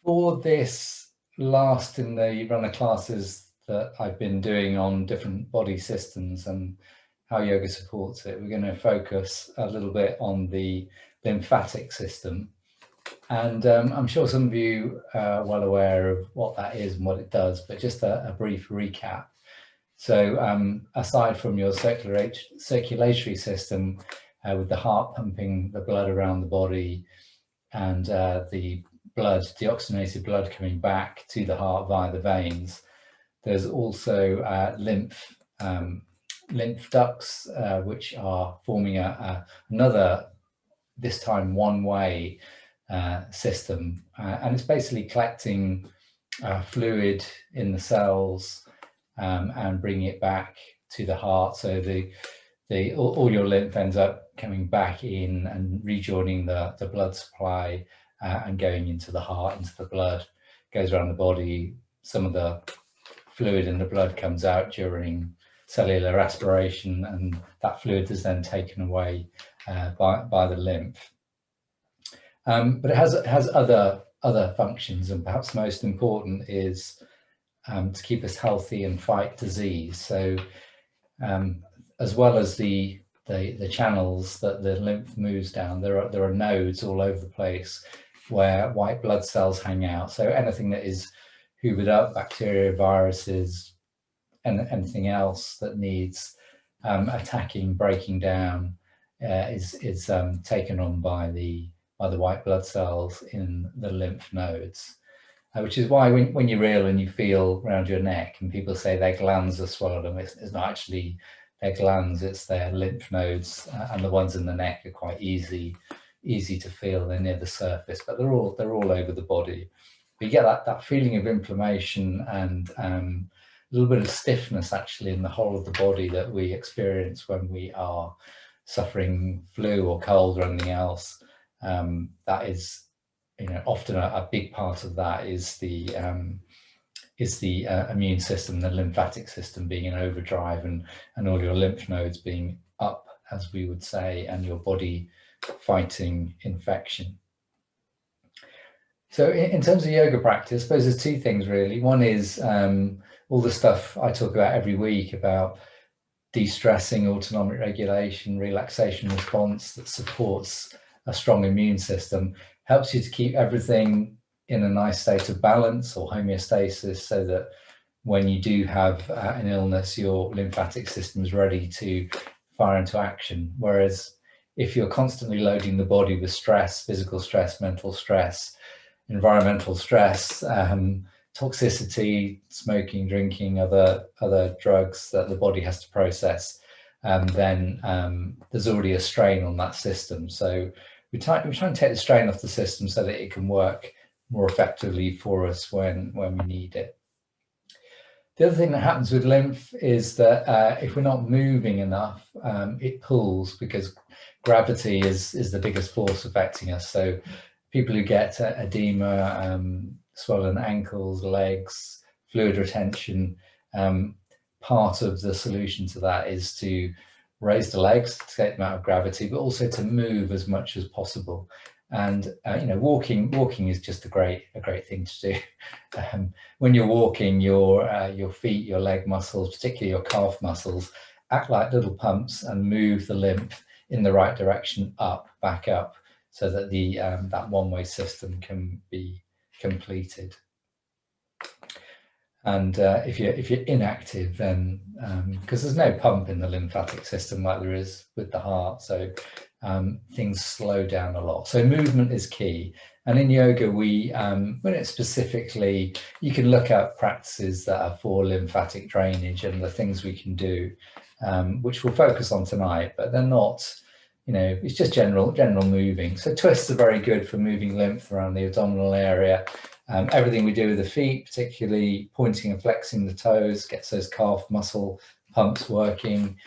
For this last in the run of classes that I've been doing on different body systems and how yoga supports it, we're going to focus a little bit on the lymphatic system. And I'm sure some of you are well aware of what that is and what it does, but just a brief recap. So aside from your circulatory system, with the heart pumping the blood around the body and the deoxygenated blood coming back to the heart via the veins, there's also lymph ducts, which are forming another, this time one-way system, and it's basically collecting fluid in the cells and bringing it back to the heart. So all your lymph ends up coming back in and rejoining the blood supply and going into the heart, into the blood, goes around the body. Some of the fluid in the blood comes out during cellular aspiration, and that fluid is then taken away by the lymph. But it has other functions, and perhaps most important is to keep us healthy and fight disease. So as well as the channels that the lymph moves down, there are nodes all over the place where white blood cells hang out. So anything that is hoovered up, bacteria, viruses, and anything else that needs attacking, breaking down, is taken on by the white blood cells in the lymph nodes. Which is why when you're ill and you feel around your neck and people say their glands are swollen, it's not actually their glands, it's their lymph nodes, and the ones in the neck are quite easy to feel. They're near the surface, but they're all over the body. But you get that feeling of inflammation and a little bit of stiffness actually in the whole of the body that we experience when we are suffering flu or cold or anything else. That is, often a big part of that is the immune system, the lymphatic system being in overdrive, and all your lymph nodes being up, as we would say, and your body fighting infection. So in terms of yoga practice, I suppose there's two things really. One is all the stuff I talk about every week about de-stressing, autonomic regulation, relaxation response that supports a strong immune system, helps you to keep everything in a nice state of balance or homeostasis, so that when you do have an illness, your lymphatic system is ready to fire into action. Whereas if you're constantly loading the body with stress, physical stress, mental stress, environmental stress, toxicity, smoking, drinking, other drugs that the body has to process, then there's already a strain on that system. So we try and take the strain off the system so that it can work more effectively for us when we need it. The other thing that happens with lymph is that if we're not moving enough, it pulls, because gravity is the biggest force affecting us. So people who get edema, swollen ankles, legs, fluid retention, part of the solution to that is to raise the legs to take them out of gravity, but also to move as much as possible. And walking is just a great thing to do. When you're walking, your feet, your leg muscles, particularly your calf muscles, act like little pumps and move the lymph in the right direction, back up, so that that one-way system can be completed. And if you're inactive, then because there's no pump in the lymphatic system like there is with the heart, so things slow down a lot. So movement is key. And in yoga, when it's specifically, you can look at practices that are for lymphatic drainage and the things we can do, which we'll focus on tonight, but they're not, it's just general moving. So twists are very good for moving lymph around the abdominal area. Everything we do with the feet, particularly pointing and flexing the toes, gets those calf muscle pumps working.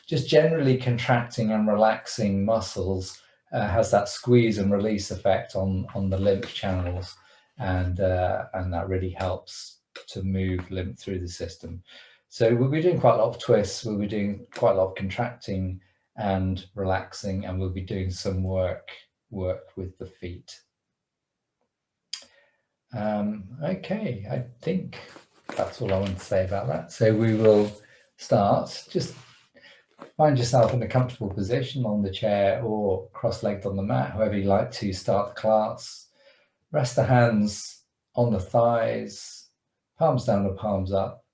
Just generally contracting and relaxing muscles has that squeeze and release effect on the lymph channels, and that really helps to move lymph through the system. So we'll be doing quite a lot of twists, we'll be doing quite a lot of contracting and relaxing, and we'll be doing some work with the feet. Okay, I think that's all I want to say about that. So we will start. Just find yourself in a comfortable position on the chair or cross-legged on the mat, however you like to start the class. Rest the hands on the thighs, palms down or palms up.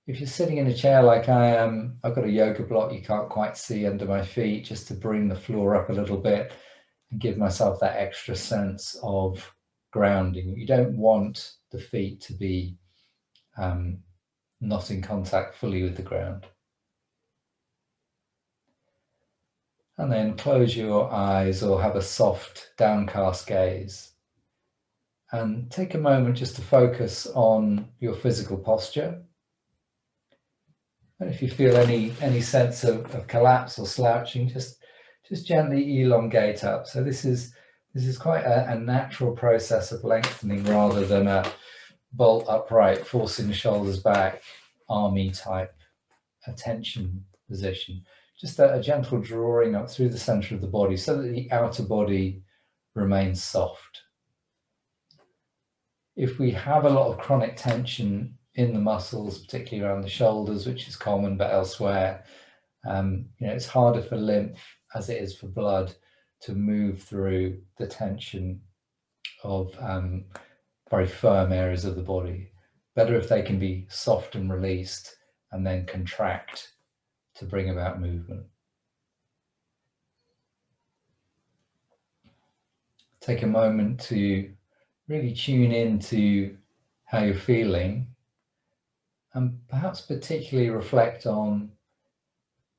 If you're sitting in a chair like I am, I've got a yoga block you can't quite see under my feet, just to bring the floor up a little bit and give myself that extra sense of grounding. You don't want the feet to be not in contact fully with the ground. And then close your eyes or have a soft downcast gaze. And take a moment just to focus on your physical posture. And if you feel any sense of collapse or slouching, just gently elongate up. So this is quite a natural process of lengthening rather than a bolt upright, forcing the shoulders back, army type attention position. Just a gentle drawing up through the center of the body so that the outer body remains soft. If we have a lot of chronic tension in the muscles, particularly around the shoulders, which is common, but elsewhere, it's harder for lymph as it is for blood to move through the tension of very firm areas of the body. Better if they can be soft and released and then contract to bring about movement. Take a moment to really tune into how you're feeling, and perhaps particularly reflect on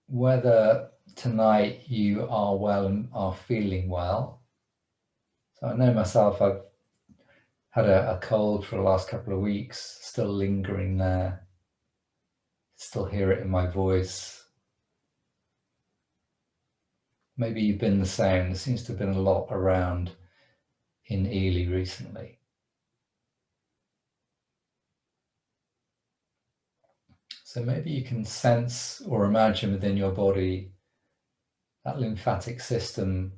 whether tonight you are well and are feeling well. So I know myself, I've had a cold for the last couple of weeks, still lingering there. Still hear it in my voice. Maybe you've been the same. There seems to have been a lot around in Ely recently. So maybe you can sense or imagine within your body that lymphatic system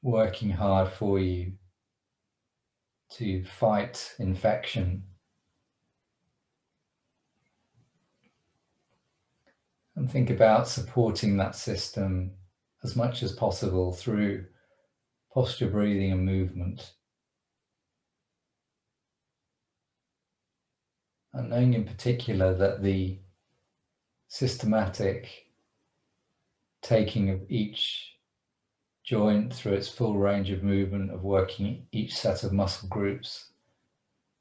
working hard for you to fight infection. And think about supporting that system as much as possible through posture, breathing, and movement. And knowing in particular that the systematic taking of each joint through its full range of movement, of working each set of muscle groups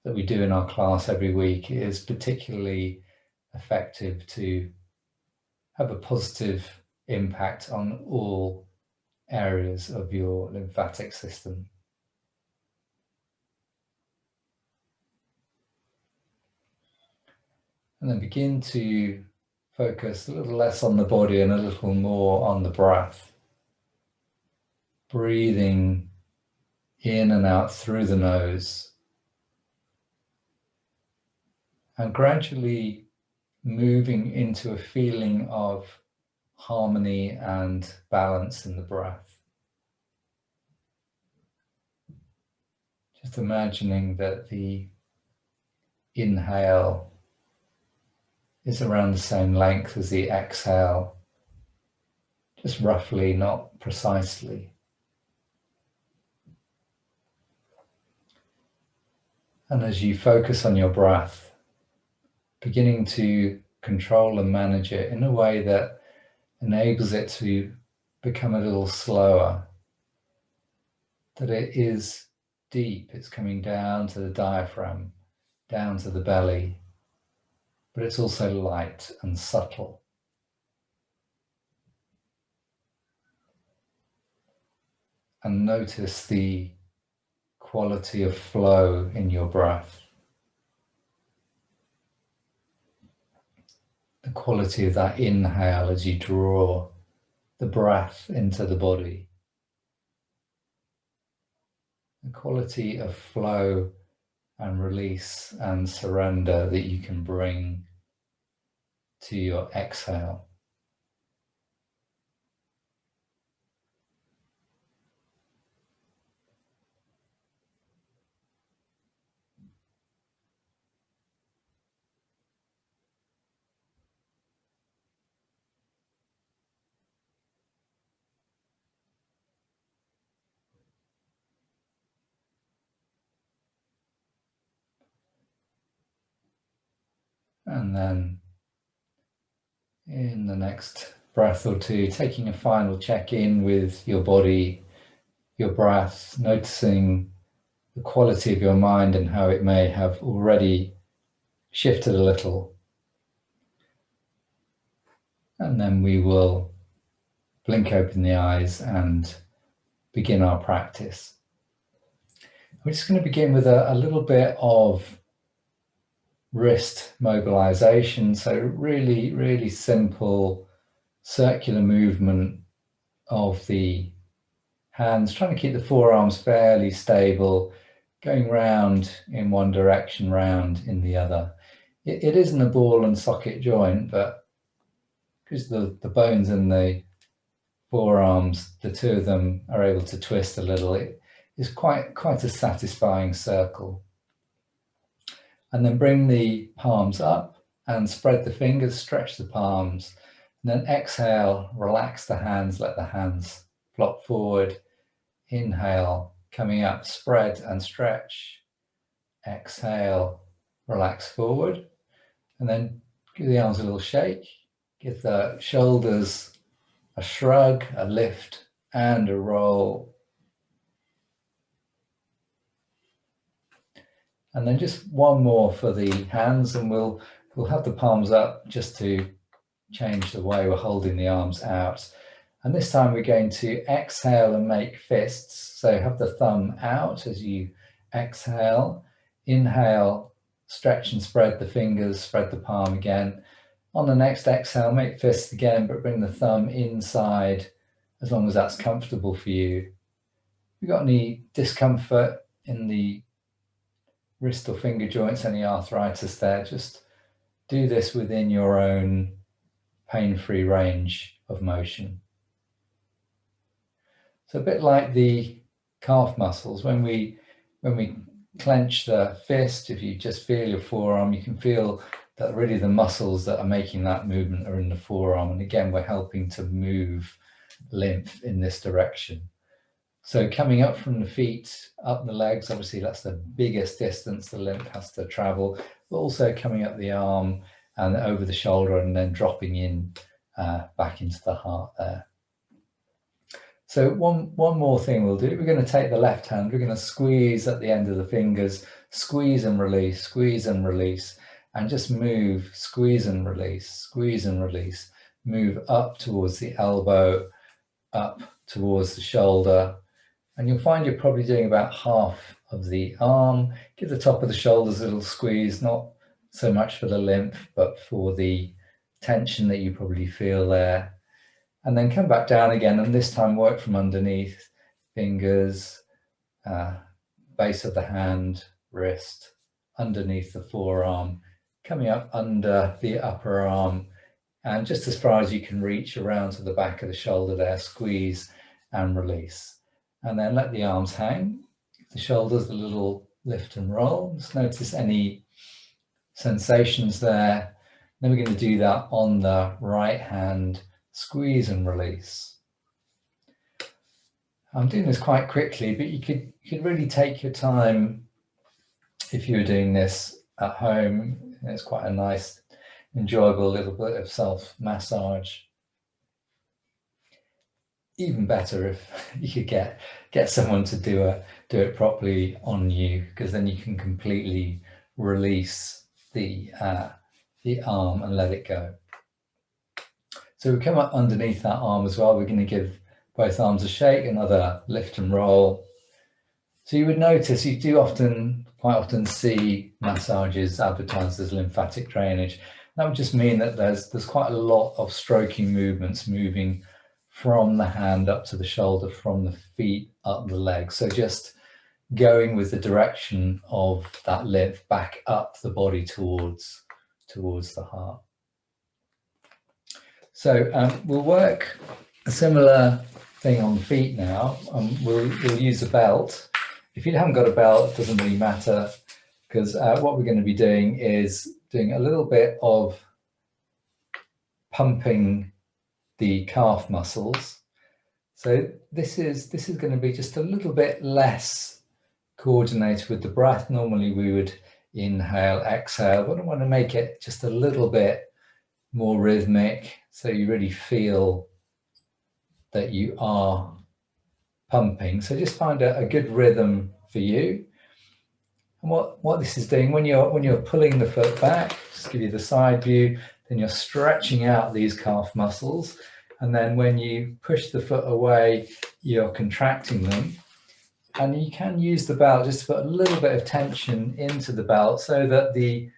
that we do in our class every week, is particularly effective to have a positive impact on all areas of your lymphatic system. And then begin to focus a little less on the body and a little more on the breath. Breathing in and out through the nose. And gradually moving into a feeling of harmony and balance in the breath. Just imagining that the inhale is around the same length as the exhale, just roughly, not precisely. And as you focus on your breath, beginning to control and manage it in a way that enables it to become a little slower, that it is deep, it's coming down to the diaphragm, down to the belly, but it's also light and subtle. And notice the quality of flow in your breath. The quality of that inhale as you draw the breath into the body. The quality of flow and release and surrender that you can bring to your exhale. And then in the next breath or two, taking a final check-in with your body, your breath, noticing the quality of your mind and how it may have already shifted a little. And then we will blink open the eyes and begin our practice. We're just going to begin with a little bit of wrist mobilization. So really, really simple circular movement of the hands, trying to keep the forearms fairly stable, going round in one direction, round in the other. It isn't a ball and socket joint, but because the bones in the forearms, the two of them are able to twist a little, it is quite a satisfying circle. And then bring the palms up and spread the fingers, stretch the palms, and then exhale, relax the hands, let the hands flop forward. Inhale, coming up, spread and stretch. Exhale, relax forward, and then give the arms a little shake. Give the shoulders a shrug, a lift, and a roll. And then just one more for the hands, and we'll have the palms up just to change the way we're holding the arms out. And this time we're going to exhale and make fists. So have the thumb out as you exhale. Inhale, stretch and spread the fingers, spread the palm again. On the next exhale, make fists again, but bring the thumb inside as long as that's comfortable for you. If you've got any discomfort in the wrist or finger joints, any arthritis there, just do this within your own pain-free range of motion. So a bit like the calf muscles, when we clench the fist, if you just feel your forearm, you can feel that really the muscles that are making that movement are in the forearm. And again, we're helping to move lymph in this direction. So coming up from the feet, up the legs, obviously that's the biggest distance the lymph has to travel, but also coming up the arm and over the shoulder and then dropping in back into the heart there. So one more thing we'll do, we're going to take the left hand, we're going to squeeze at the end of the fingers, squeeze and release, and just move, squeeze and release, move up towards the elbow, up towards the shoulder. And you'll find you're probably doing about half of the arm. Give the top of the shoulders a little squeeze, not so much for the lymph, but for the tension that you probably feel there. And then come back down again, and this time work from underneath, fingers, base of the hand, wrist, underneath the forearm, coming up under the upper arm, and just as far as you can reach around to the back of the shoulder there, squeeze and release. And then let the arms hang, the shoulders a little lift and roll. Just notice any sensations there. Then we're going to do that on the right hand, squeeze and release. I'm doing this quite quickly, but you could really take your time if you were doing this at home. It's quite a nice, enjoyable little bit of self-massage. Even better if you could get someone to do it properly on you, because then you can completely release the arm and let it go. So we come up underneath that arm as well. We're going to give both arms a shake, another lift and roll. So you would notice you do quite often see massages advertised as lymphatic drainage. That would just mean that there's quite a lot of stroking movements moving from the hand up to the shoulder, from the feet up the legs. So just going with the direction of that lymph back up the body towards the heart. So we'll work a similar thing on the feet now. We'll use a belt. If you haven't got a belt, it doesn't really matter, because what we're going to be doing is doing a little bit of pumping the calf muscles. So this is going to be just a little bit less coordinated with the breath. Normally we would inhale, exhale, but I want to make it just a little bit more rhythmic, so you really feel that you are pumping. So just find a good rhythm for you. And what this is doing, when you're pulling the foot back, just give you the side view, then you're stretching out these calf muscles. And then when you push the foot away, you're contracting them. And you can use the belt just to put a little bit of tension into the belt so that the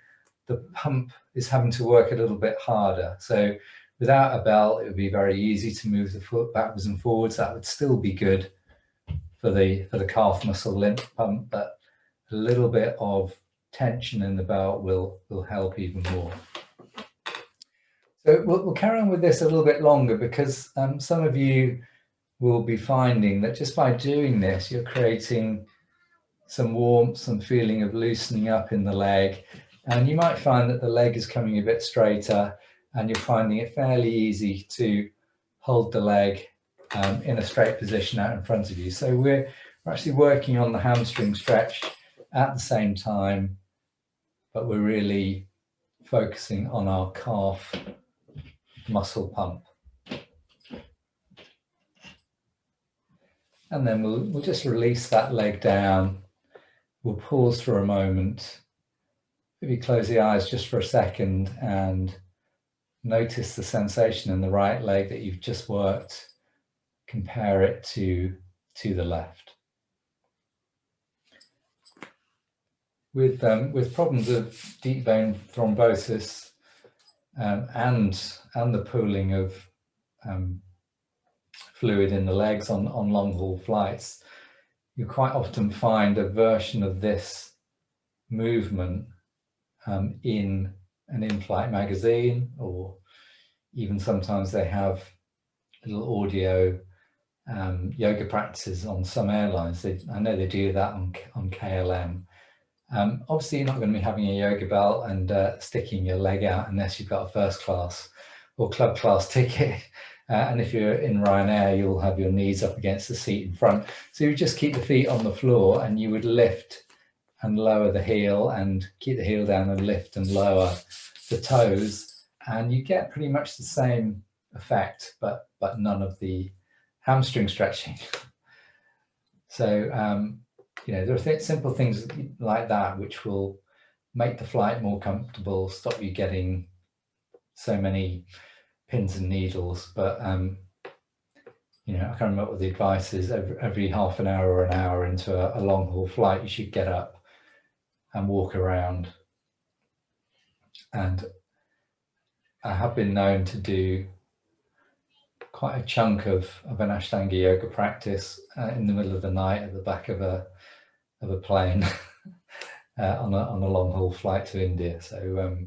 pump is having to work a little bit harder. So without a belt, it would be very easy to move the foot backwards and forwards. That would still be good for the calf muscle lymph pump, but a little bit of tension in the belt will help even more. So we'll carry on with this a little bit longer, because some of you will be finding that just by doing this, you're creating some warmth, some feeling of loosening up in the leg. And you might find that the leg is coming a bit straighter, and you're finding it fairly easy to hold the leg in a straight position out in front of you. So we're actually working on the hamstring stretch at the same time, but we're really focusing on our calf muscle pump. And then we'll just release that leg down. We'll pause for a moment. Maybe close the eyes just for a second and notice the sensation in the right leg that you've just worked. Compare it to the left. With problems of deep vein thrombosis and the pooling of fluid in the legs on long haul flights, you quite often find a version of this movement in an in-flight magazine, or even sometimes they have little audio yoga practices on some airlines. I know they do that on KLM. Obviously, you're not going to be having a yoga belt and sticking your leg out unless you've got a first class or club class ticket. And if you're in Ryanair, you'll have your knees up against the seat in front. So you just keep the feet on the floor, and you would lift and lower the heel, and keep the heel down and lift and lower the toes. And you get pretty much the same effect, but none of the hamstring stretching. So, there are simple things like that which will make the flight more comfortable, stop you getting so many pins and needles. But I can't remember what the advice is. Every half an hour or an hour into a long haul flight, you should get up and walk around. And I have been known to do quite a chunk of an Ashtanga yoga practice in the middle of the night at the back of a plane on a long haul flight to India. So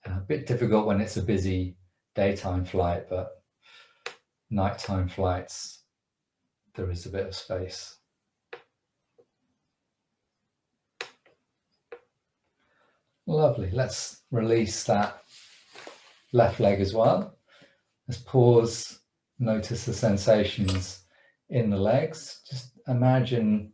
a bit difficult when it's a busy daytime flight, but nighttime flights, there is a bit of space. Lovely. Let's release that left leg as well. Let's pause, notice the sensations in the legs. Just imagine,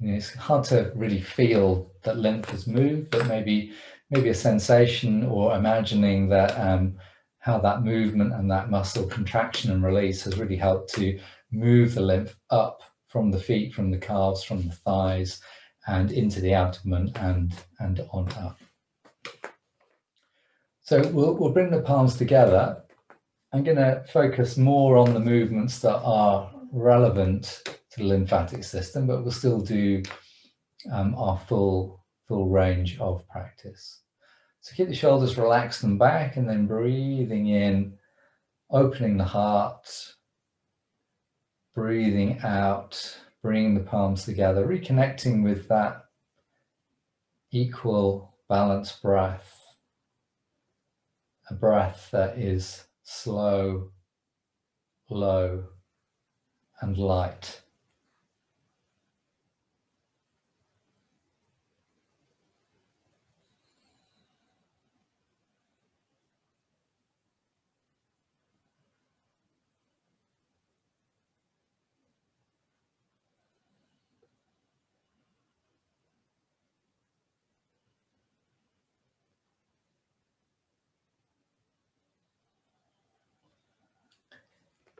it's hard to really feel that lymph has moved, but maybe a sensation, or imagining that how that movement and that muscle contraction and release has really helped to move the lymph up from the feet, from the calves, from the thighs, and into the abdomen and on up. So we'll bring the palms together. I'm going to focus more on the movements that are relevant to the lymphatic system, but we'll still do our full range of practice. So keep the shoulders relaxed and back, and then breathing in, opening the heart, breathing out, bringing the palms together, reconnecting with that equal balanced breath, a breath that is slow, low, and light.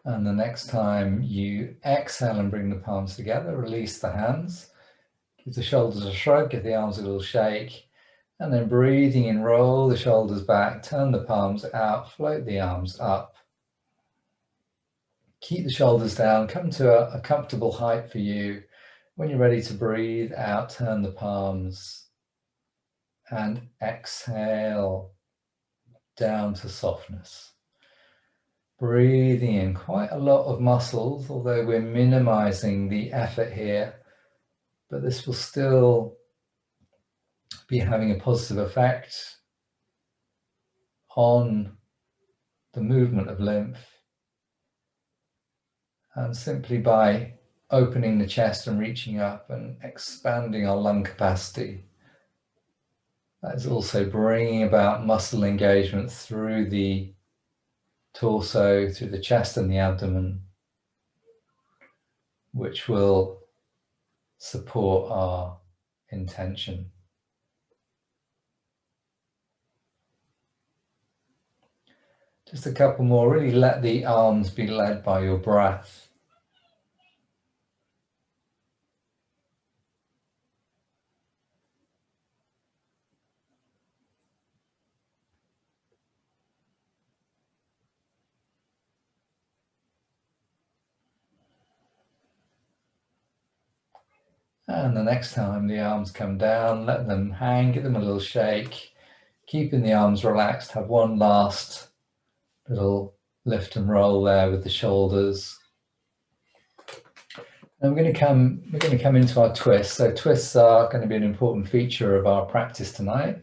And the next time you exhale and bring the palms together, release the hands, give the shoulders a shrug, give the arms a little shake, and then breathing in, roll the shoulders back, turn the palms out, float the arms up. Keep the shoulders down, come to a comfortable height for you. When you're ready to breathe out, turn the palms and exhale down to softness. Breathing in quite a lot of muscles, although we're minimizing the effort here, but this will still be having a positive effect on the movement of lymph. And simply by opening the chest and reaching up and expanding our lung capacity, that is also bringing about muscle engagement through the torso, through the chest and the abdomen, which will support our intention. Just a couple more. Really let the arms be led by your breath. And the next time the arms come down, let them hang, give them a little shake, keeping the arms relaxed. Have one last little lift and roll there with the shoulders. And we're going to come into our twists. So twists are going to be an important feature of our practice tonight.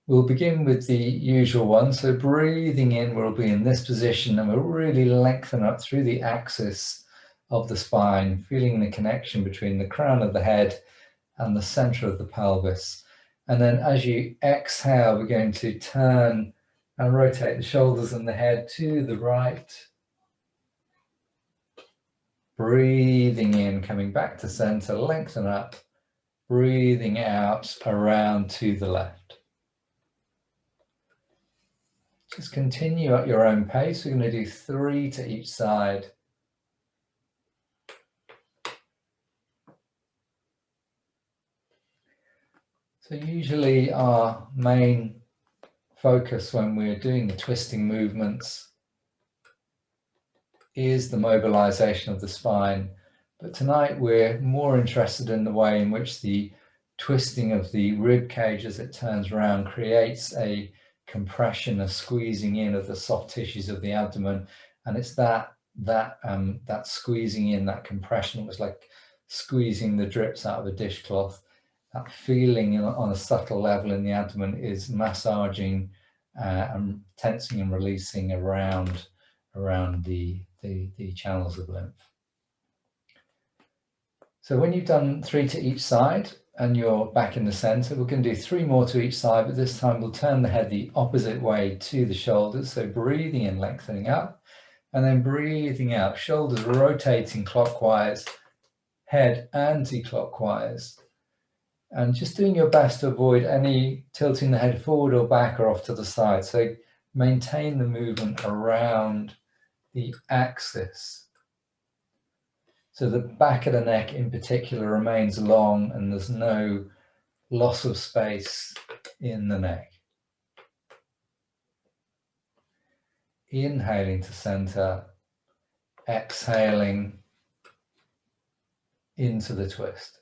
We'll begin with the usual one. So breathing in, we'll be in this position and we'll really lengthen up through the axis of the spine, feeling the connection between the crown of the head and the center of the pelvis. And then as you exhale, we're going to turn and rotate the shoulders and the head to the right. Breathing in, coming back to center, lengthen up. Breathing out, around to the left. Just continue at your own pace. We're going to do 3 to each side. So usually our main focus when we're doing the twisting movements is the mobilization of the spine. But tonight we're more interested in the way in which the twisting of the rib cage as it turns around creates a compression, a squeezing in of the soft tissues of the abdomen. And it's that squeezing in, that compression, it was like squeezing the drips out of a dishcloth. That feeling on a subtle level in the abdomen is massaging and tensing and releasing around the channels of lymph. So when you've done 3 to each side and you're back in the center, we're going to do 3 more to each side, but this time we'll turn the head the opposite way to the shoulders. So breathing in, lengthening up, and then breathing out, shoulders rotating clockwise, head anti-clockwise. And just doing your best to avoid any tilting the head forward or back or off to the side. So maintain the movement around the axis. So the back of the neck in particular remains long and there's no loss of space in the neck. Inhaling to center, exhaling into the twist.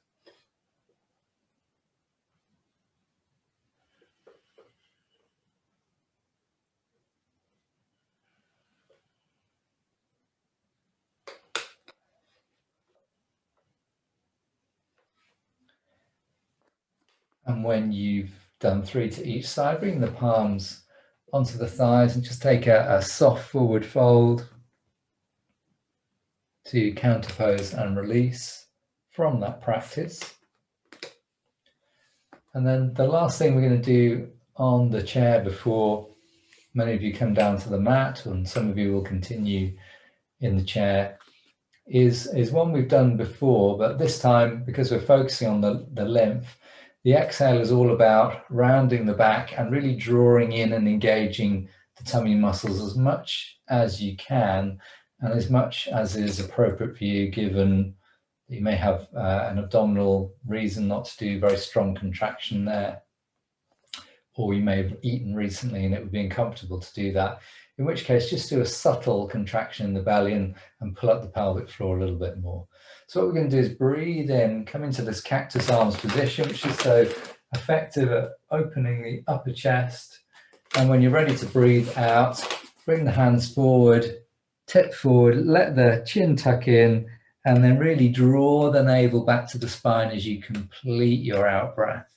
And when you've done 3 to each side, bring the palms onto the thighs and just take a soft forward fold to counterpose and release from that practice. And then the last thing we're going to do on the chair before many of you come down to the mat, and some of you will continue in the chair, is one we've done before, but this time, because we're focusing on the lymph, the exhale is all about rounding the back and really drawing in and engaging the tummy muscles as much as you can, and as much as is appropriate for you, given that you may have an abdominal reason not to do very strong contraction there, or you may have eaten recently and it would be uncomfortable to do that, in which case just do a subtle contraction in the belly and pull up the pelvic floor a little bit more. So what we're going to do is breathe in, come into this cactus arms position, which is so effective at opening the upper chest. And when you're ready to breathe out, bring the hands forward, tip forward, let the chin tuck in, and then really draw the navel back to the spine as you complete your out breath.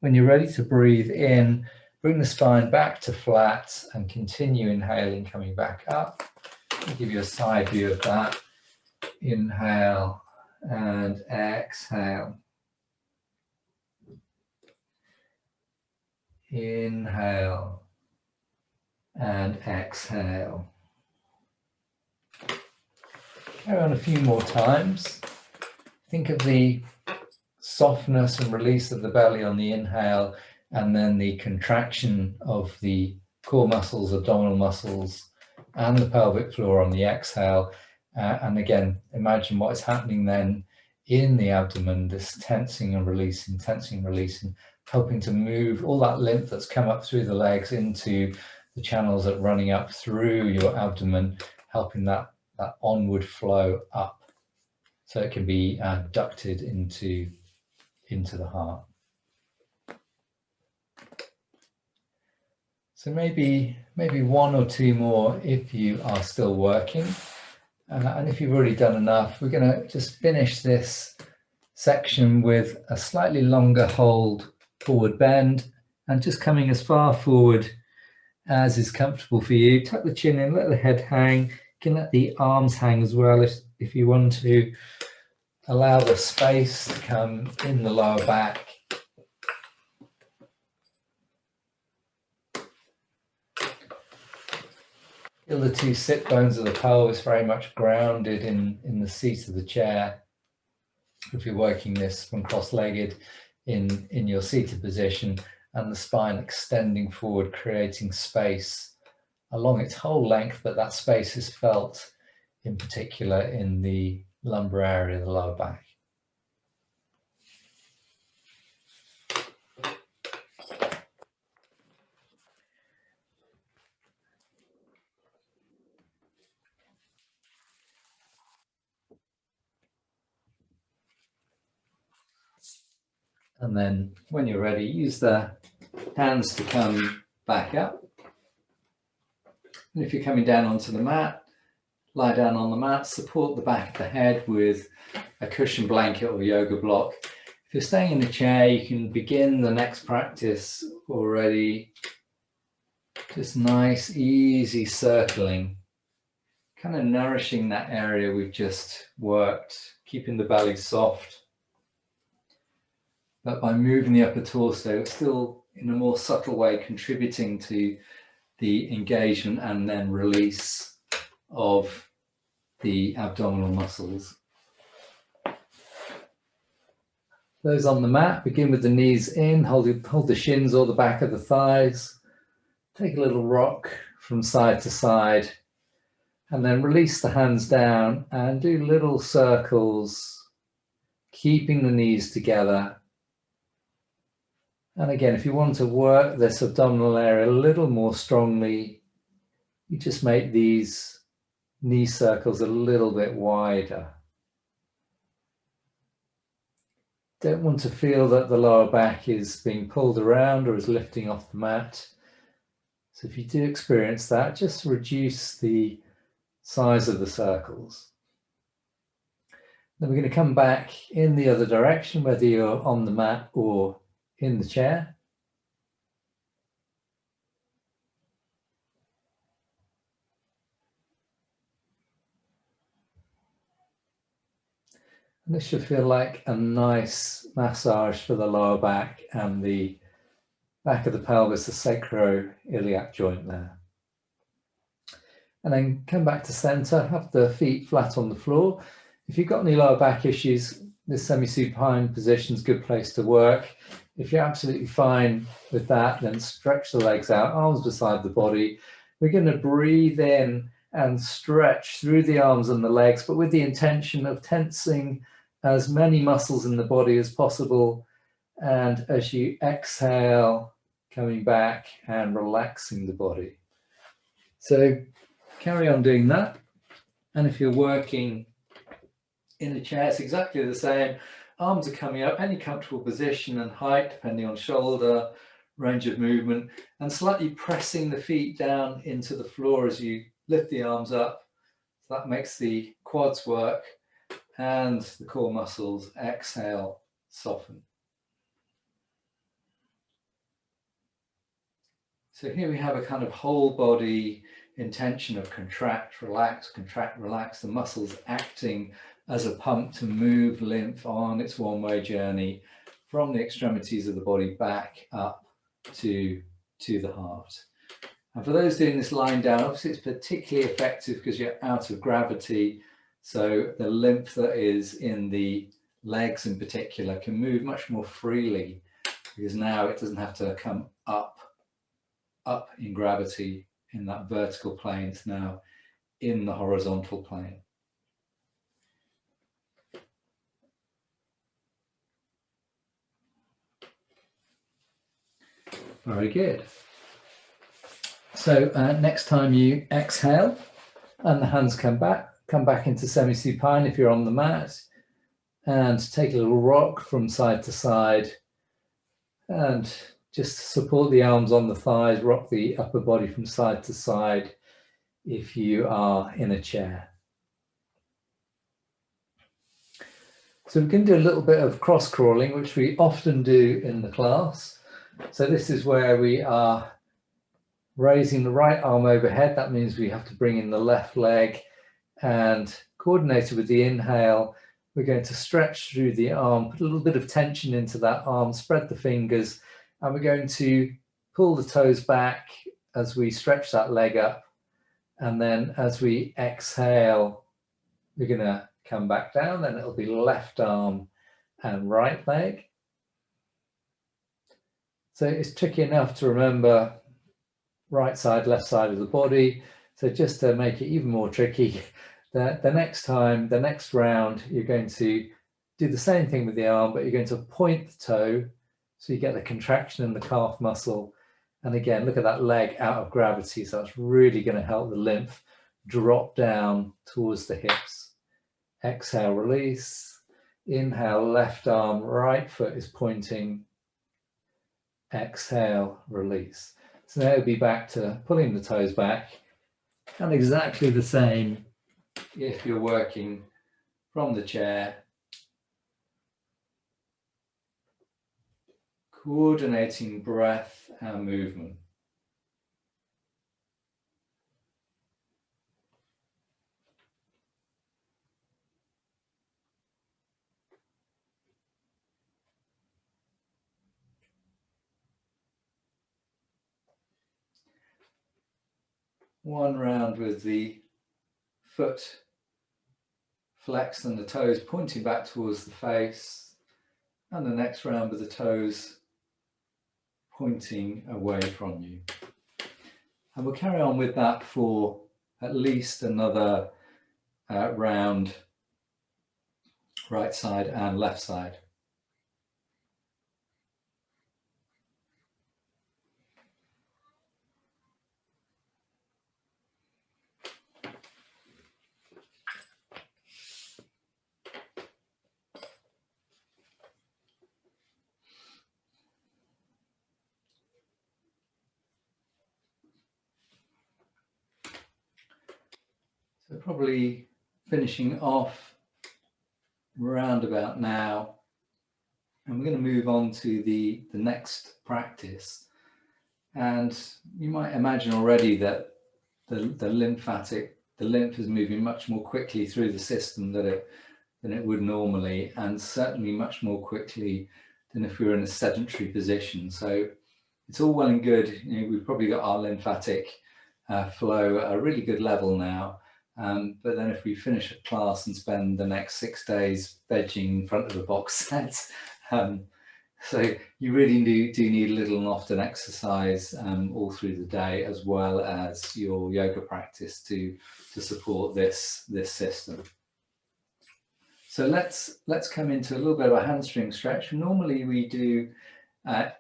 When you're ready to breathe in, bring the spine back to flat and continue inhaling, coming back up. I'll give you a side view of that. Inhale and exhale. Inhale and exhale. Carry on a few more times. Think of the softness and release of the belly on the inhale, and then the contraction of the core muscles, abdominal muscles, and the pelvic floor on the exhale. And again, imagine what is happening then in the abdomen, this tensing and releasing, helping to move all that lymph that's come up through the legs into the channels that are running up through your abdomen, helping that onward flow up so it can be ducted into the heart. So maybe one or two more if you are still working. And if you've already done enough, we're going to just finish this section with a slightly longer hold, forward bend, and just coming as far forward as is comfortable for you. Tuck the chin in, let the head hang. You can let the arms hang as well if you want to. Allow the space to come in the lower back. Feel the two sit bones of the pelvis very much grounded in the seat of the chair. If you're working this from cross-legged in your seated position, and the spine extending forward, creating space along its whole length, but that space is felt in particular in the lumbar area of the lower back. And then when you're ready, use the hands to come back up. And if you're coming down onto the mat, lie down on the mat, support the back of the head with a cushion blanket or yoga block. If you're staying in the chair, you can begin the next practice already. Just nice, easy circling, kind of nourishing that area we've just worked, keeping the belly soft. But by moving the upper torso, it's still in a more subtle way contributing to the engagement and then release of the abdominal muscles. Those on the mat, begin with the knees in, hold the shins or the back of the thighs. Take a little rock from side to side, and then release the hands down and do little circles, keeping the knees together. And again, if you want to work this abdominal area a little more strongly, you just make these knee circles a little bit wider. Don't want to feel that the lower back is being pulled around or is lifting off the mat. So if you do experience that, just reduce the size of the circles. Then we're going to come back in the other direction, whether you're on the mat or in the chair. And this should feel like a nice massage for the lower back and the back of the pelvis, the sacroiliac joint there. And then come back to center, have the feet flat on the floor. If you've got any lower back issues, this semi-supine position is a good place to work. If you're absolutely fine with that, then stretch the legs out, arms beside the body. We're going to breathe in and stretch through the arms and the legs, but with the intention of tensing as many muscles in the body as possible. And as you exhale, coming back and relaxing the body. So carry on doing that. And if you're working in a chair, it's exactly the same. Arms are coming up, any comfortable position and height, depending on shoulder, range of movement, and slightly pressing the feet down into the floor as you lift the arms up. So that makes the quads work and the core muscles. Exhale, soften. So here we have a kind of whole body intention of contract, relax, the muscles acting as a pump to move lymph on its one-way journey from the extremities of the body back up to the heart. And for those doing this lying down, obviously it's particularly effective because you're out of gravity. So the lymph that is in the legs in particular can move much more freely because now it doesn't have to come up in gravity in that vertical plane. It's now in the horizontal plane. Very good. So next time you exhale and the hands come back into semi-supine if you're on the mat, and take a little rock from side to side and just support the arms on the thighs, rock the upper body from side to side if you are in a chair. So we can do a little bit of cross crawling, which we often do in the class. So this is where we are raising the right arm overhead. That means we have to bring in the left leg, and coordinated with the inhale, we're going to stretch through the arm, put a little bit of tension into that arm, spread the fingers, and we're going to pull the toes back as we stretch that leg up. And then as we exhale, we're going to come back down, then it'll be left arm and right leg. So it's tricky enough to remember right side, left side of the body. So just to make it even more tricky, the next time, the next round, you're going to do the same thing with the arm, but you're going to point the toe so you get the contraction in the calf muscle. And again, look at that leg out of gravity. So that's really going to help the lymph drop down towards the hips. Exhale, release. Inhale, left arm, right foot is pointing. Exhale, release. So now it'll be back to pulling the toes back, and exactly the same if you're working from the chair, coordinating breath and movement. One round with the foot flexed and the toes pointing back towards the face, and the next round with the toes pointing away from you. And we'll carry on with that for at least another round, right side and left side. So probably finishing off round about now, and we're going to move on to the next practice. And you might imagine already that the lymph is moving much more quickly through the system than it would normally, and certainly much more quickly than if we were in a sedentary position. So it's all well and good. You know, we've probably got our lymphatic flow at a really good level now. But then if we finish a class and spend the next 6 days vegging in front of the box sets, So you really do need a little and often exercise all through the day, as well as your yoga practice to support this system. So let's come into a little bit of a hamstring stretch. Normally we do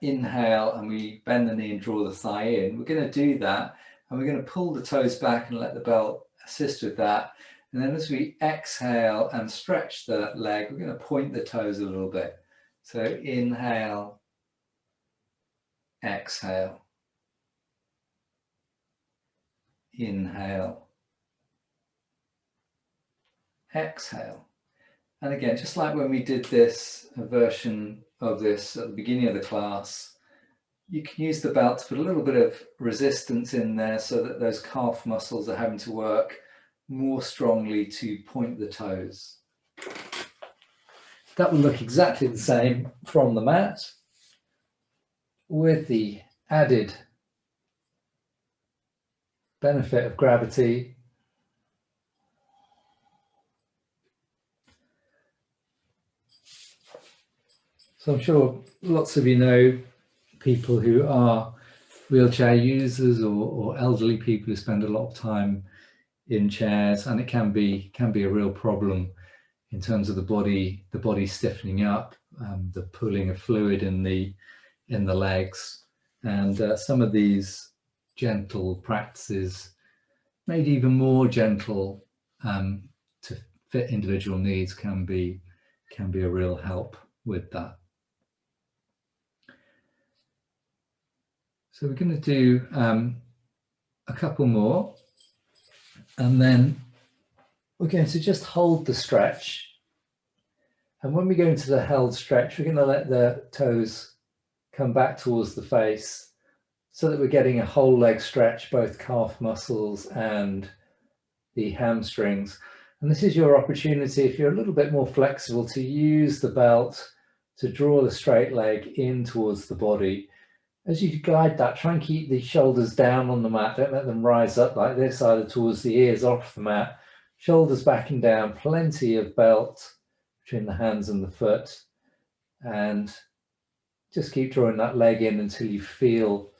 inhale and we bend the knee and draw the thigh in. We're going to do that, and we're going to pull the toes back and let the belt assist with that. And then as we exhale and stretch the leg, we're going to point the toes a little bit. So inhale, exhale, inhale, exhale. And again, just like when we did this version of this at the beginning of the class, you can use the belt to put a little bit of resistance in there so that those calf muscles are having to work more strongly to point the toes. That will look exactly the same from the mat, with the added benefit of gravity. So I'm sure lots of you know people who are wheelchair users or elderly people who spend a lot of time in chairs, and it can be a real problem in terms of the body stiffening up, the pooling of fluid in the legs, and some of these gentle practices, made even more gentle to fit individual needs, can be a real help with that. So we're going to do a couple more, and then we're going to just hold the stretch. And when we go into the held stretch, we're going to let the toes come back towards the face so that we're getting a whole leg stretch, both calf muscles and the hamstrings. And this is your opportunity, if you're a little bit more flexible, to use the belt to draw the straight leg in towards the body. As you guide that, try and keep the shoulders down on the mat. Don't let them rise up like this, either towards the ears or off the mat. Shoulders back and down, plenty of belt between the hands and the foot. And just keep drawing that leg in until you feel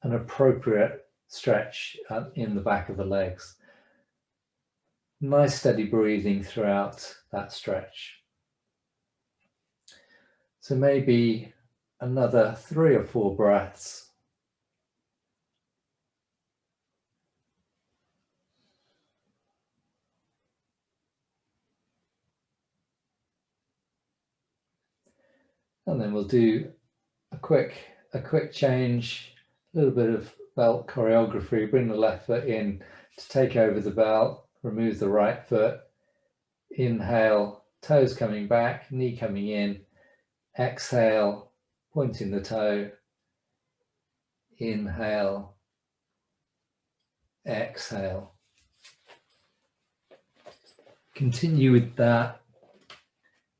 an appropriate stretch in the back of the legs. Nice steady breathing throughout that stretch. So maybe another 3 or 4 breaths. And then we'll do a quick change, a little bit of belt choreography. Bring the left foot in to take over the belt, remove the right foot. Inhale, toes coming back, knee coming in. Exhale, pointing the toe. Inhale, exhale. Continue with that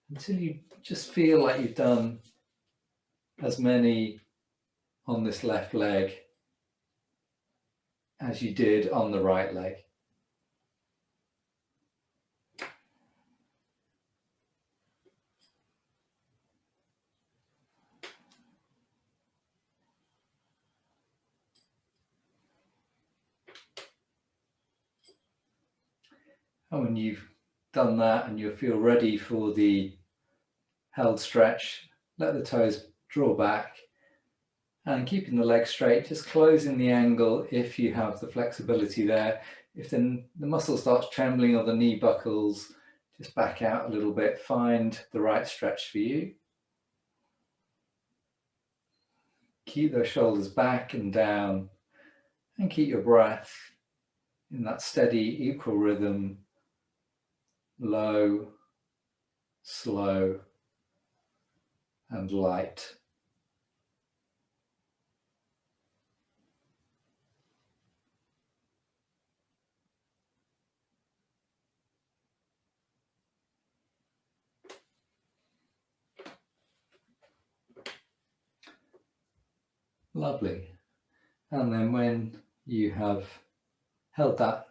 until you just feel like you've done as many on this left leg as you did on the right leg. And when you've done that and you feel ready for the held stretch, let the toes draw back and keeping the leg straight, just closing the angle if you have the flexibility there. If the muscle starts trembling or the knee buckles, just back out a little bit, find the right stretch for you. Keep those shoulders back and down and keep your breath in that steady, equal rhythm. Low, slow, and light. Lovely. And then when you have held that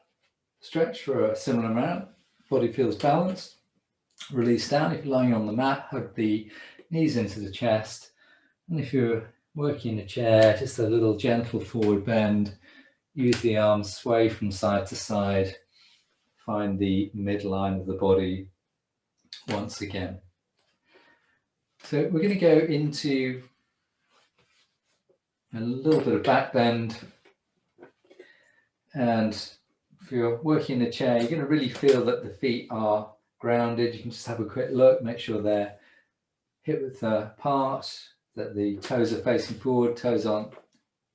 stretch for a similar amount, body feels balanced, Release down. If you're lying on the mat, hug the knees into the chest. And if you're working in a chair, just a little gentle forward bend. Use the arms, sway from side to side. Find the midline of the body once again. So we're going to go into a little bit of back bend. And if you're working in a chair, you're going to really feel that the feet are grounded. You can just have a quick look, make sure they're hip width apart, that the toes are facing forward, toes aren't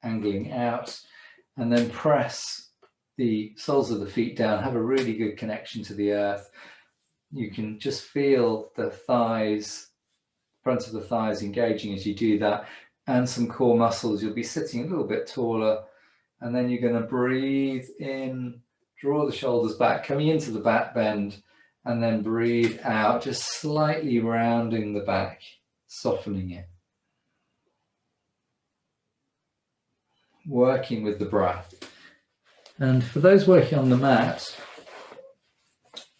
angling out, and then press the soles of the feet down. Have a really good connection to the earth. You can just feel the thighs, front of the thighs engaging as you do that, and some core muscles. You'll be sitting a little bit taller, and then you're going to breathe in, draw the shoulders back, coming into the back bend, and then breathe out, just slightly rounding the back, softening it. Working with the breath. And for those working on the mat,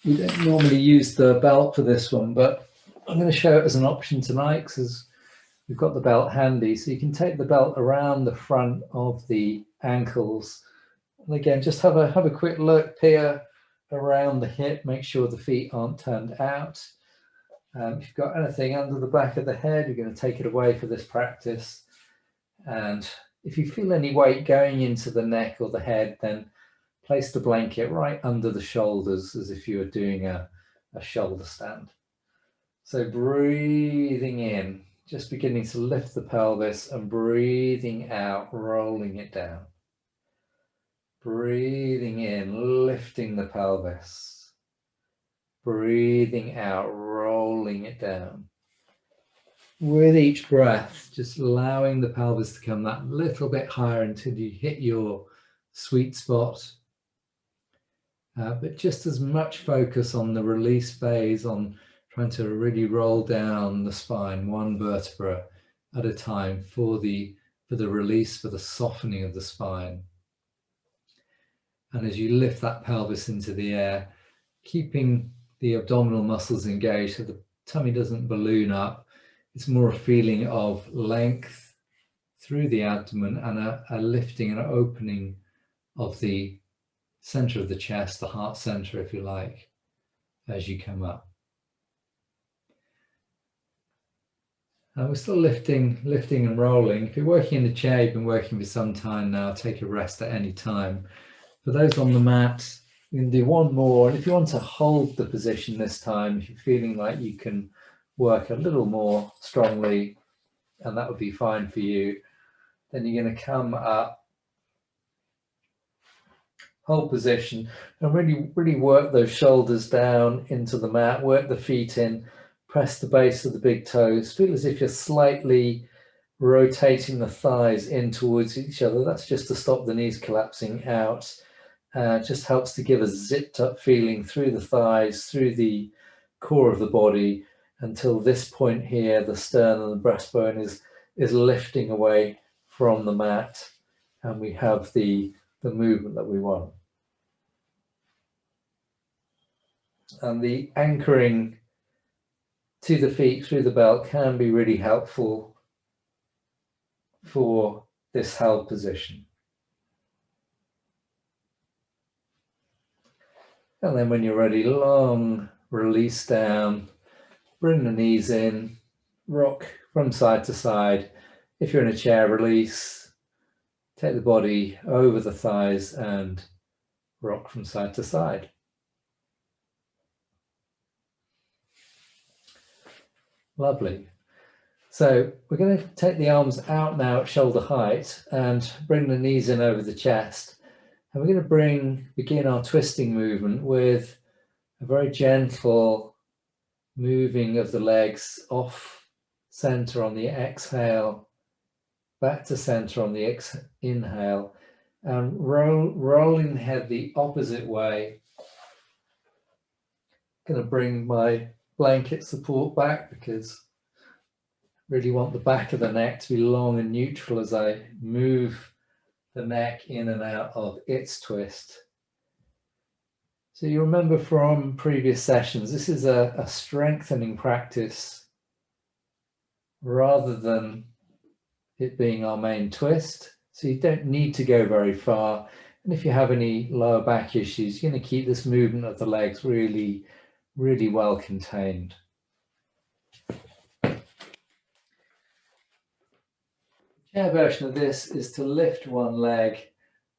we don't normally use the belt for this one, but I'm going to show it as an option tonight because we've got the belt handy. So you can take the belt around the front of the ankles. And again, just have a quick look, peer around the hip, make sure the feet aren't turned out. If you've got anything under the back of the head, you're going to take it away for this practice. And if you feel any weight going into the neck or the head, then place the blanket right under the shoulders as if you were doing a shoulder stand. So breathing in, just beginning to lift the pelvis, and breathing out, rolling it down. Breathing in, lifting the pelvis. Breathing out, rolling it down. With each breath, just allowing the pelvis to come that little bit higher until you hit your sweet spot. But just as much focus on the release phase, on trying to really roll down the spine, one vertebra at a time for the release, for the softening of the spine. And as you lift that pelvis into the air, keeping the abdominal muscles engaged so the tummy doesn't balloon up. It's more a feeling of length through the abdomen and a lifting and an opening of the center of the chest, the heart center, if you like, as you come up. We're still lifting and rolling. If you're working in the chair, you've been working for some time now, take a rest at any time. For those on the mat, you can do one more. And if you want to hold the position this time, if you're feeling like you can work a little more strongly, and that would be fine for you, then you're going to come up, hold position, and really work those shoulders down into the mat, work the feet in, press the base of the big toes, feel as if you're slightly rotating the thighs in towards each other. That's just to stop the knees collapsing out. Just helps to give a zipped up feeling through the thighs, through the core of the body, until this point here, the sternum and the breastbone is lifting away from the mat, and we have the movement that we want. And the anchoring to the feet through the belt can be really helpful for this held position. And then when you're ready, long release down, bring the knees in, rock from side to side. If you're in a chair, release, take the body over the thighs and rock from side to side. Lovely. So we're going to take the arms out now at shoulder height and bring the knees in over the chest. And we're going to begin our twisting movement with a very gentle moving of the legs off center on the exhale, back to center on the inhale, and rolling the head the opposite way. I'm going to bring my blanket support back because I really want the back of the neck to be long and neutral as I move the neck in and out of its twist. So you remember from previous sessions, this is a strengthening practice rather than it being our main twist. So you don't need to go very far. And if you have any lower back issues, you're going to keep this movement of the legs really, really well contained. The chair version of this is to lift one leg,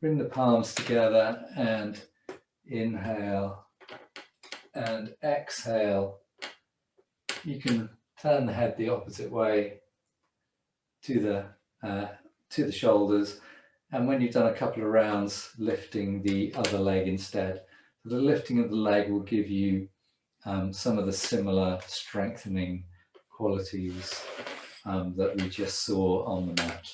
bring the palms together and inhale and exhale. You can turn the head the opposite way to the shoulders, and when you've done a couple of rounds, lifting the other leg instead. So the lifting of the leg will give you some of the similar strengthening qualities that we just saw on the mat.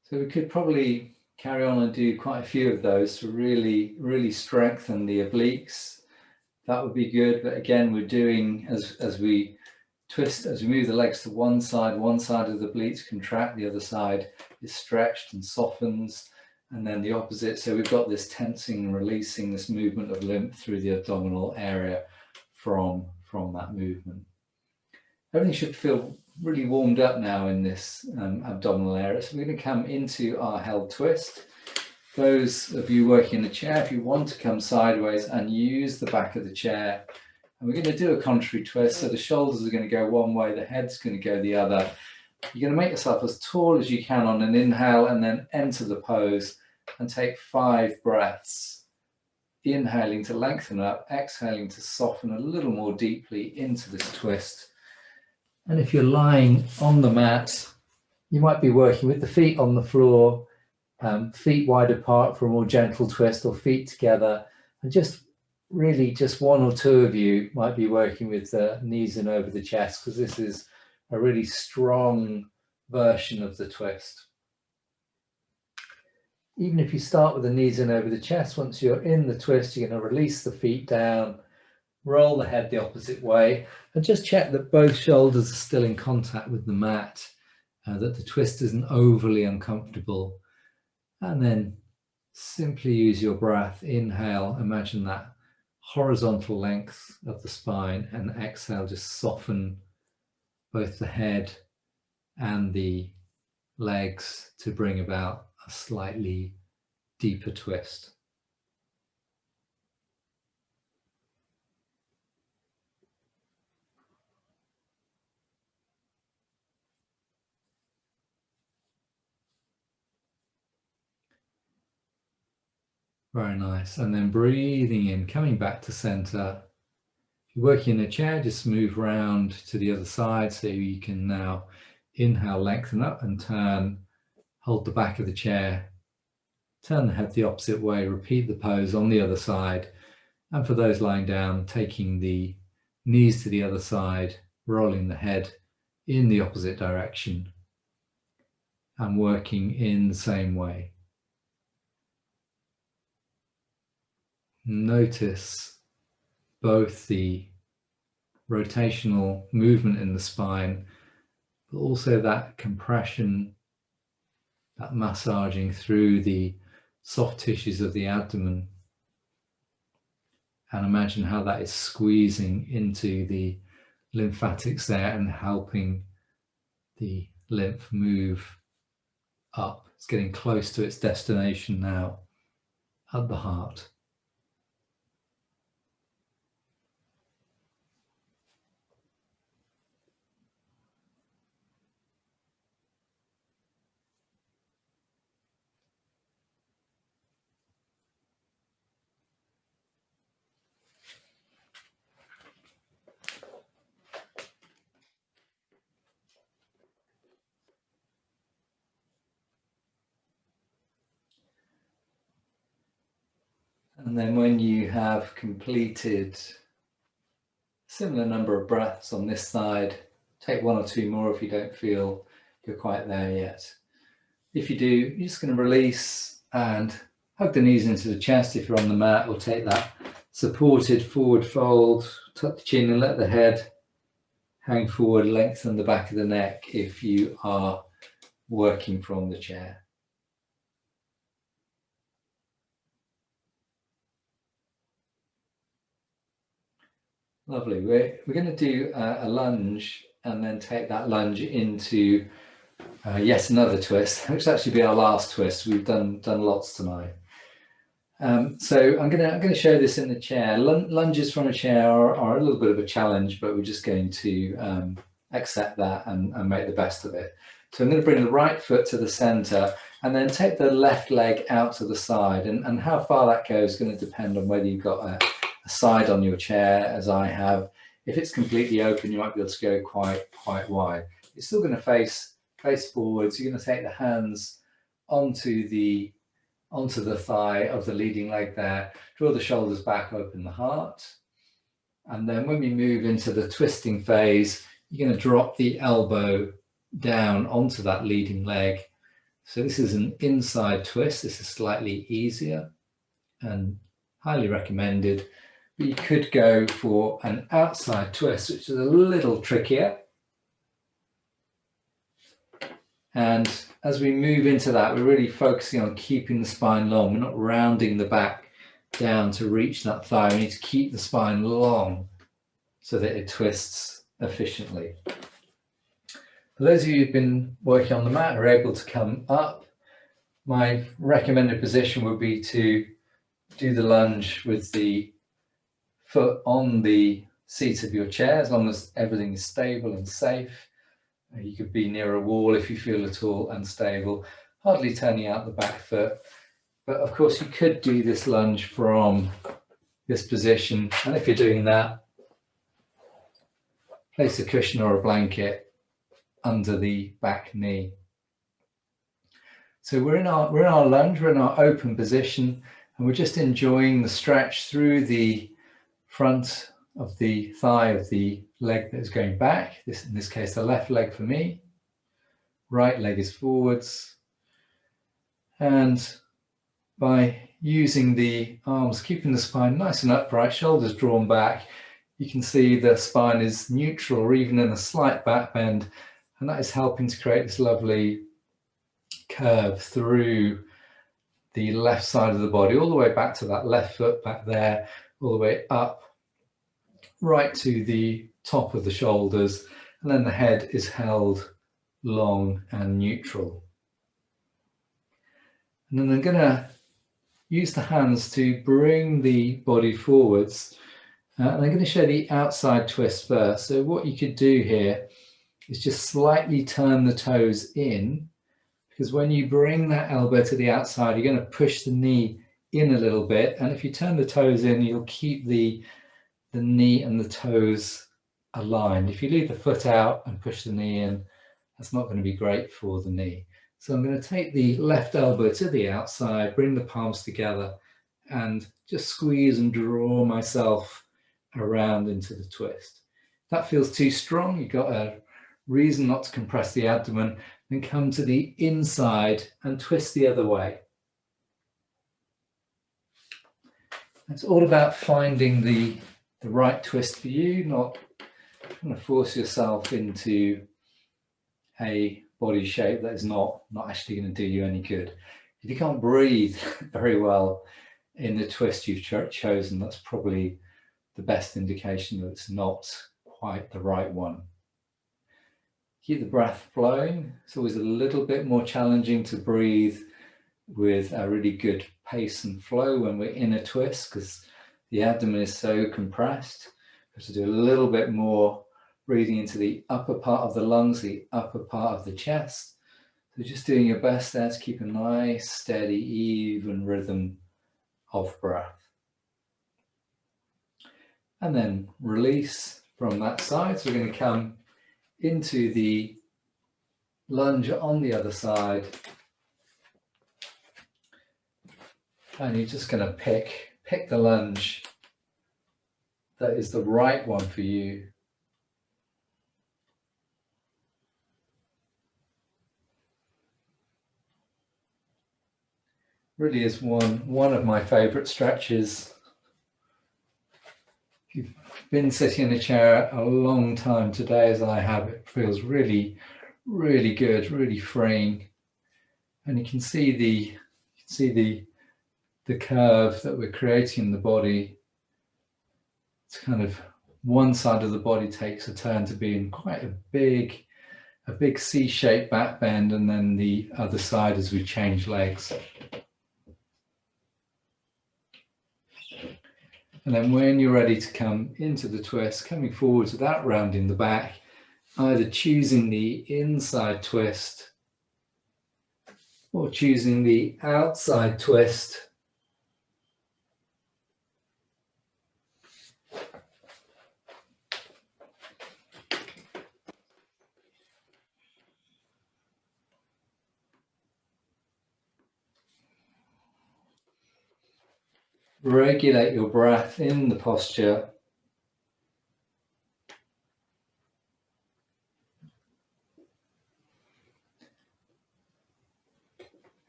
So we could probably carry on and do quite a few of those to really, really strengthen the obliques. That would be good. But again, we're doing, as we twist, as we move the legs to one side of the obliques contract, the other side is stretched and softens, and then the opposite. So we've got this tensing and releasing, this movement of lymph through the abdominal area from that movement. Everything should feel really warmed up now in this abdominal area. So we're going to come into our held twist. Those of you working in a chair, if you want to come sideways and use the back of the chair, and we're going to do a contrary twist. So the shoulders are going to go one way, the head's going to go the other. You're going to make yourself as tall as you can on an inhale and then enter the pose and take 5 breaths. Inhaling to lengthen up, exhaling to soften a little more deeply into this twist. And if you're lying on the mat, you might be working with the feet on the floor, feet wide apart for a more gentle twist, or feet together. And just really just one or two of you might be working with the knees in over the chest, because this is a really strong version of the twist. Even if you start with the knees in over the chest, once you're in the twist, you're going to release the feet down, roll the head the opposite way, and just check that both shoulders are still in contact with the mat, that the twist isn't overly uncomfortable. And then simply use your breath. Inhale, imagine that horizontal length of the spine, and exhale, just soften both the head and the legs to bring about a slightly deeper twist. Very nice. And then breathing in, coming back to center. If you're working in a chair, just move round to the other side, so you can now inhale, lengthen up and turn, hold the back of the chair, turn the head the opposite way, repeat the pose on the other side. And for those lying down, taking the knees to the other side, rolling the head in the opposite direction and working in the same way. Notice both the rotational movement in the spine, but also that compression, that massaging through the soft tissues of the abdomen. And imagine how that is squeezing into the lymphatics there and helping the lymph move up. It's getting close to its destination now at the heart. And then when you have completed a similar number of breaths on this side, take 1 or 2 more if you don't feel you're quite there yet. If you do, you're just going to release and hug the knees into the chest if you're on the mat, or take that supported forward fold, tuck the chin and let the head hang forward, lengthen the back of the neck if you are working from the chair. Lovely. We're going to do a lunge and then take that lunge into yet another twist, which will actually be our last twist. We've done lots tonight. So I'm going to show this in the chair. Lunges from a chair are a little bit of a challenge, but we're just going to accept that and make the best of it. So I'm going to bring the right foot to the center and then take the left leg out to the side. And how far that goes is going to depend on whether you've got a side on your chair, as I have. If it's completely open, you might be able to go quite wide. You're still going to face forwards. You're going to take the hands onto the thigh of the leading leg there, draw the shoulders back, open the heart. And then when we move into the twisting phase, you're going to drop the elbow down onto that leading leg. So this is an inside twist. This is slightly easier and highly recommended. But you could go for an outside twist, which is a little trickier. And as we move into that, we're really focusing on keeping the spine long. We're not rounding the back down to reach that thigh. We need to keep the spine long so that it twists efficiently. For those of you who've been working on the mat are able to come up, my recommended position would be to do the lunge with the foot on the seat of your chair, as long as everything is stable and safe. You could be near a wall if you feel at all unstable, hardly turning out the back foot. But of course you could do this lunge from this position, and if you're doing that, place a cushion or a blanket under the back knee. So we're in our lunge, we're in our open position, and we're just enjoying the stretch through the front of the thigh of the leg that is going back. In this case, the left leg for me. Right leg is forwards. And by using the arms, keeping the spine nice and upright, shoulders drawn back, you can see the spine is neutral or even in a slight back bend. And that is helping to create this lovely curve through the left side of the body, all the way back to that left foot back there, all the way up, right to the top of the shoulders, and then the head is held long and neutral. And then I'm going to use the hands to bring the body forwards. And I'm going to show the outside twist first. So what you could do here is just slightly turn the toes in, because when you bring that elbow to the outside, you're going to push the knee in a little bit. And if you turn the toes in, you'll keep the knee and the toes aligned. If you leave the foot out and push the knee in, that's not going to be great for the knee. So I'm going to take the left elbow to the outside, bring the palms together, and just squeeze and draw myself around into the twist. If that feels too strong, you've got a reason not to compress the abdomen, then come to the inside and twist the other way. It's all about finding the right twist for you, not trying to force yourself into a body shape that is not actually going to do you any good. If you can't breathe very well in the twist you've chosen, that's probably the best indication that it's not quite the right one. Keep the breath flowing. It's always a little bit more challenging to breathe with a really good pace and flow when we're in a twist, because the abdomen is so compressed. We have to do a little bit more breathing into the upper part of the lungs, the upper part of the chest. So just doing your best there to keep a nice, steady, even rhythm of breath. And then release from that side. So we're going to come into the lunge on the other side. And you're just going to pick the lunge that is the right one for you. Really is one of my favorite stretches. If you've been sitting in a chair a long time today, as I have, it feels really, really good, really freeing. And you can see the curve that we're creating in the body. It's kind of one side of the body takes a turn to being quite a big C-shaped back bend, and then the other side as we change legs. And then when you're ready to come into the twist, coming forwards without rounding the back, either choosing the inside twist or choosing the outside twist. Regulate your breath in the posture.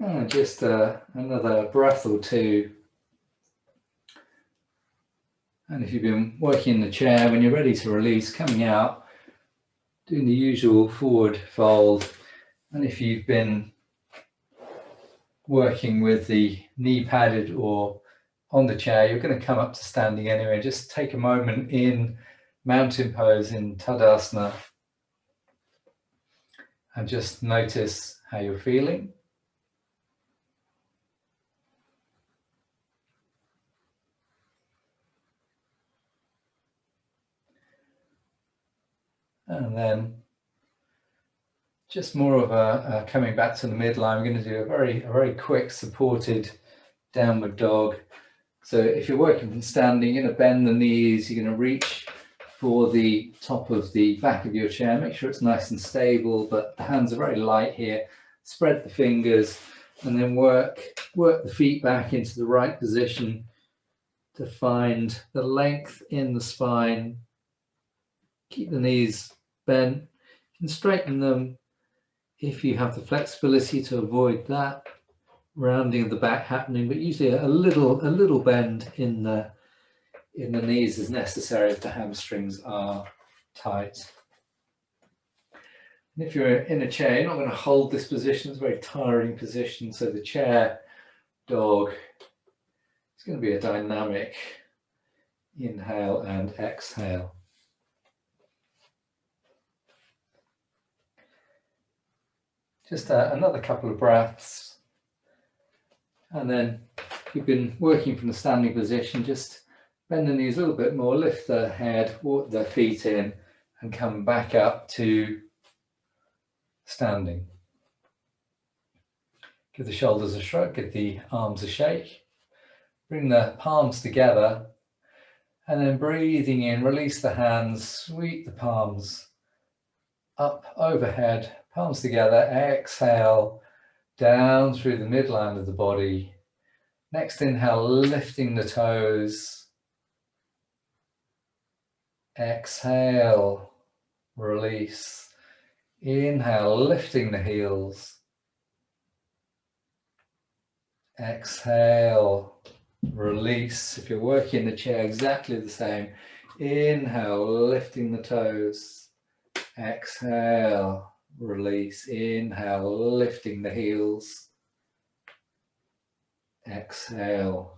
And just another breath or two. And if you've been working in the chair, when you're ready to release, coming out, doing the usual forward fold. And if you've been working with the knee padded or on the chair, you're going to come up to standing anyway. Just take a moment in mountain pose in Tadasana and just notice how you're feeling. And then just more of a coming back to the midline. We're going to do a very quick supported downward dog. So if you're working from standing, you're going to bend the knees, you're going to reach for the top of the back of your chair. Make sure it's nice and stable, but the hands are very light here. Spread the fingers and then work the feet back into the right position to find the length in the spine. Keep the knees bent. You can straighten them if you have the flexibility to avoid that rounding of the back happening, but usually a little bend in the knees is necessary if the hamstrings are tight. And if you're in a chair, you're not going to hold this position. It's a very tiring position. So the chair dog is going to be a dynamic inhale and exhale. Just another couple of breaths. And then if you've been working from the standing position, just bend the knees a little bit more, lift the head, walk the feet in, and come back up to standing. Give the shoulders a shrug, give the arms a shake. Bring the palms together, and then breathing in, release the hands, sweep the palms up overhead, palms together, exhale, down through the midline of the body. Next inhale, lifting the toes. Exhale, release. Inhale, lifting the heels. Exhale, release. If you're working in the chair, exactly the same. Inhale, lifting the toes. Exhale, release. Inhale, lifting the heels. Exhale,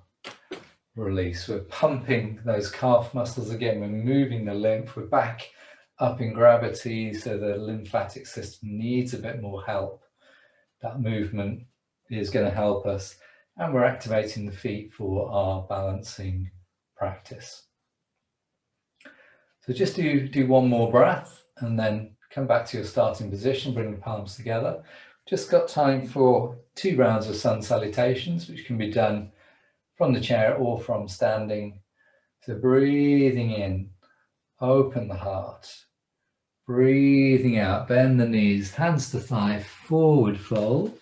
release. We're pumping those calf muscles again. We're moving the lymph. We're back up in gravity, so the lymphatic system needs a bit more help. That movement is going to help us, and we're activating the feet for our balancing practice. So just do one more breath and then come back to your starting position, bring the palms together. Just got time for 2 rounds of sun salutations, which can be done from the chair or from standing. So breathing in, open the heart. Breathing out, bend the knees, hands to thigh, forward fold.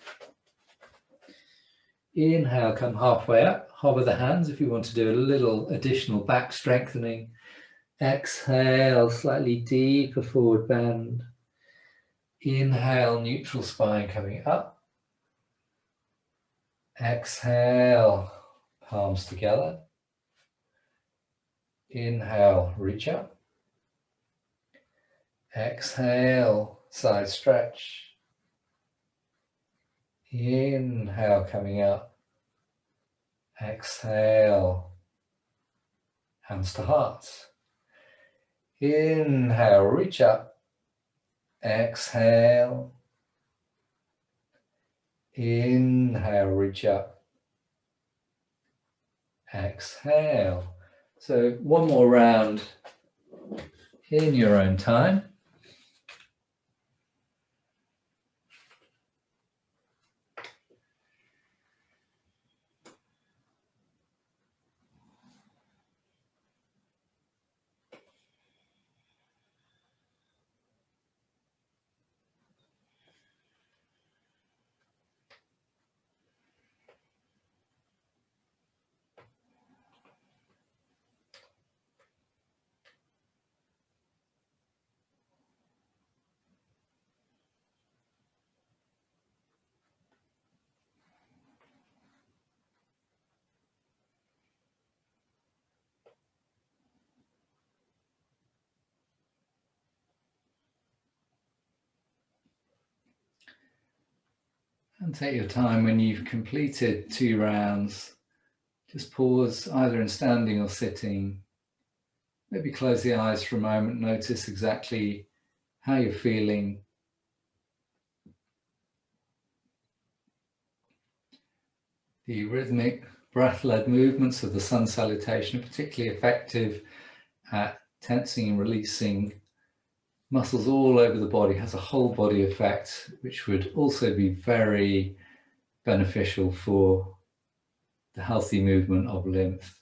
Inhale, come halfway up, hover the hands if you want to do a little additional back strengthening. Exhale, slightly deeper forward bend. Inhale, neutral spine coming up. Exhale, palms together. Inhale, reach up. Exhale, side stretch. Inhale, coming up. Exhale, hands to heart. Inhale, reach up. Exhale. Inhale, reach up. Exhale. So one more round in your own time. And take your time when you've completed 2 rounds. Just pause either in standing or sitting. Maybe close the eyes for a moment. Notice exactly how you're feeling. The rhythmic breath-led movements of the sun salutation are particularly effective at tensing and releasing muscles all over the body. It has a whole body effect, which would also be very beneficial for the healthy movement of lymph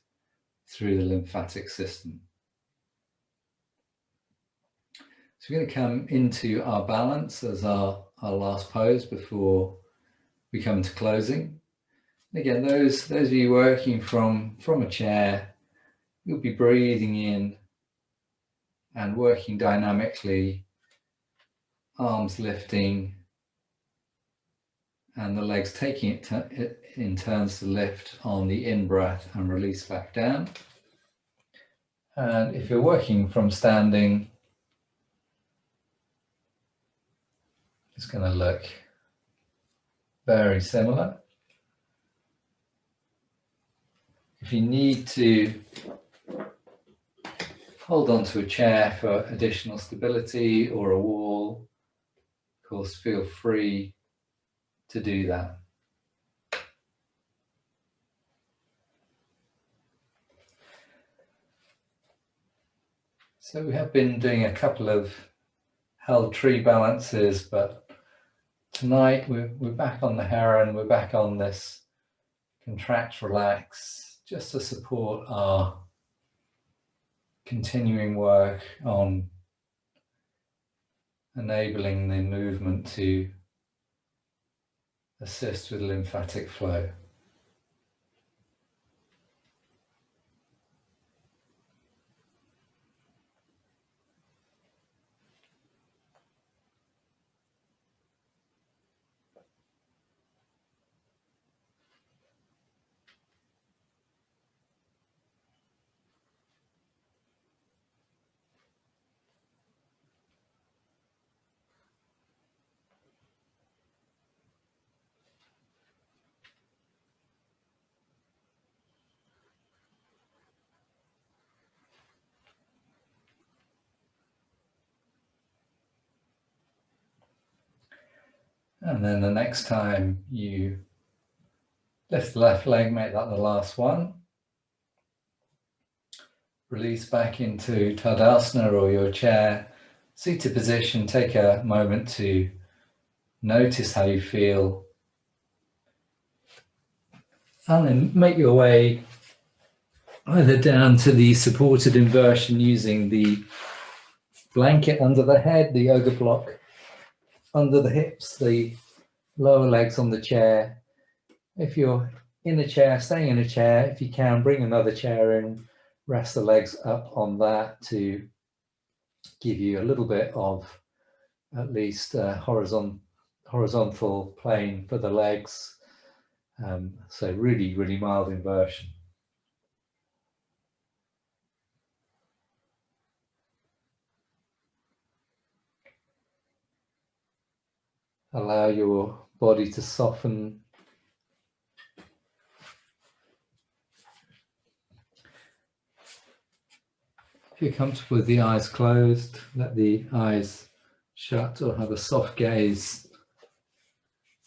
through the lymphatic system. So we're going to come into our balance as our last pose before we come to closing. Again, those of you working from a chair, you'll be breathing in and working dynamically, arms lifting and the legs taking it in turns to lift on the in-breath and release back down. And if you're working from standing, it's going to look very similar. If you need to hold on to a chair for additional stability or a wall, of course, feel free to do that. So we have been doing a couple of held tree balances, but tonight we're back on the heron, we're back on this contract, relax, just to support our continuing work on enabling the movement to assist with lymphatic flow. And then the next time you lift the left leg, make that the last one. Release back into Tadasana or your chair, seated position. Take a moment to notice how you feel. And then make your way either down to the supported inversion using the blanket under the head, the yoga block under the hips, the lower legs on the chair. If you're in a chair, staying in a chair, if you can, bring another chair in, rest the legs up on that to give you a little bit of at least horizontal plane for the legs. So really, really mild inversion. Allow your body to soften. If you're comfortable with the eyes closed, let the eyes shut or have a soft gaze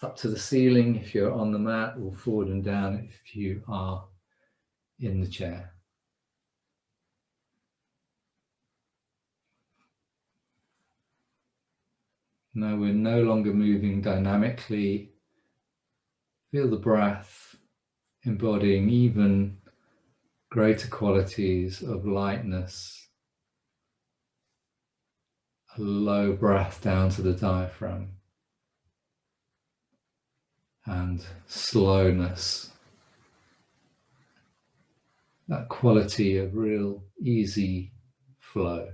up to the ceiling if you're on the mat, or forward and down if you are in the chair. Now we're no longer moving dynamically. Feel the breath embodying even greater qualities of lightness, a low breath down to the diaphragm, and slowness, that quality of real easy flow.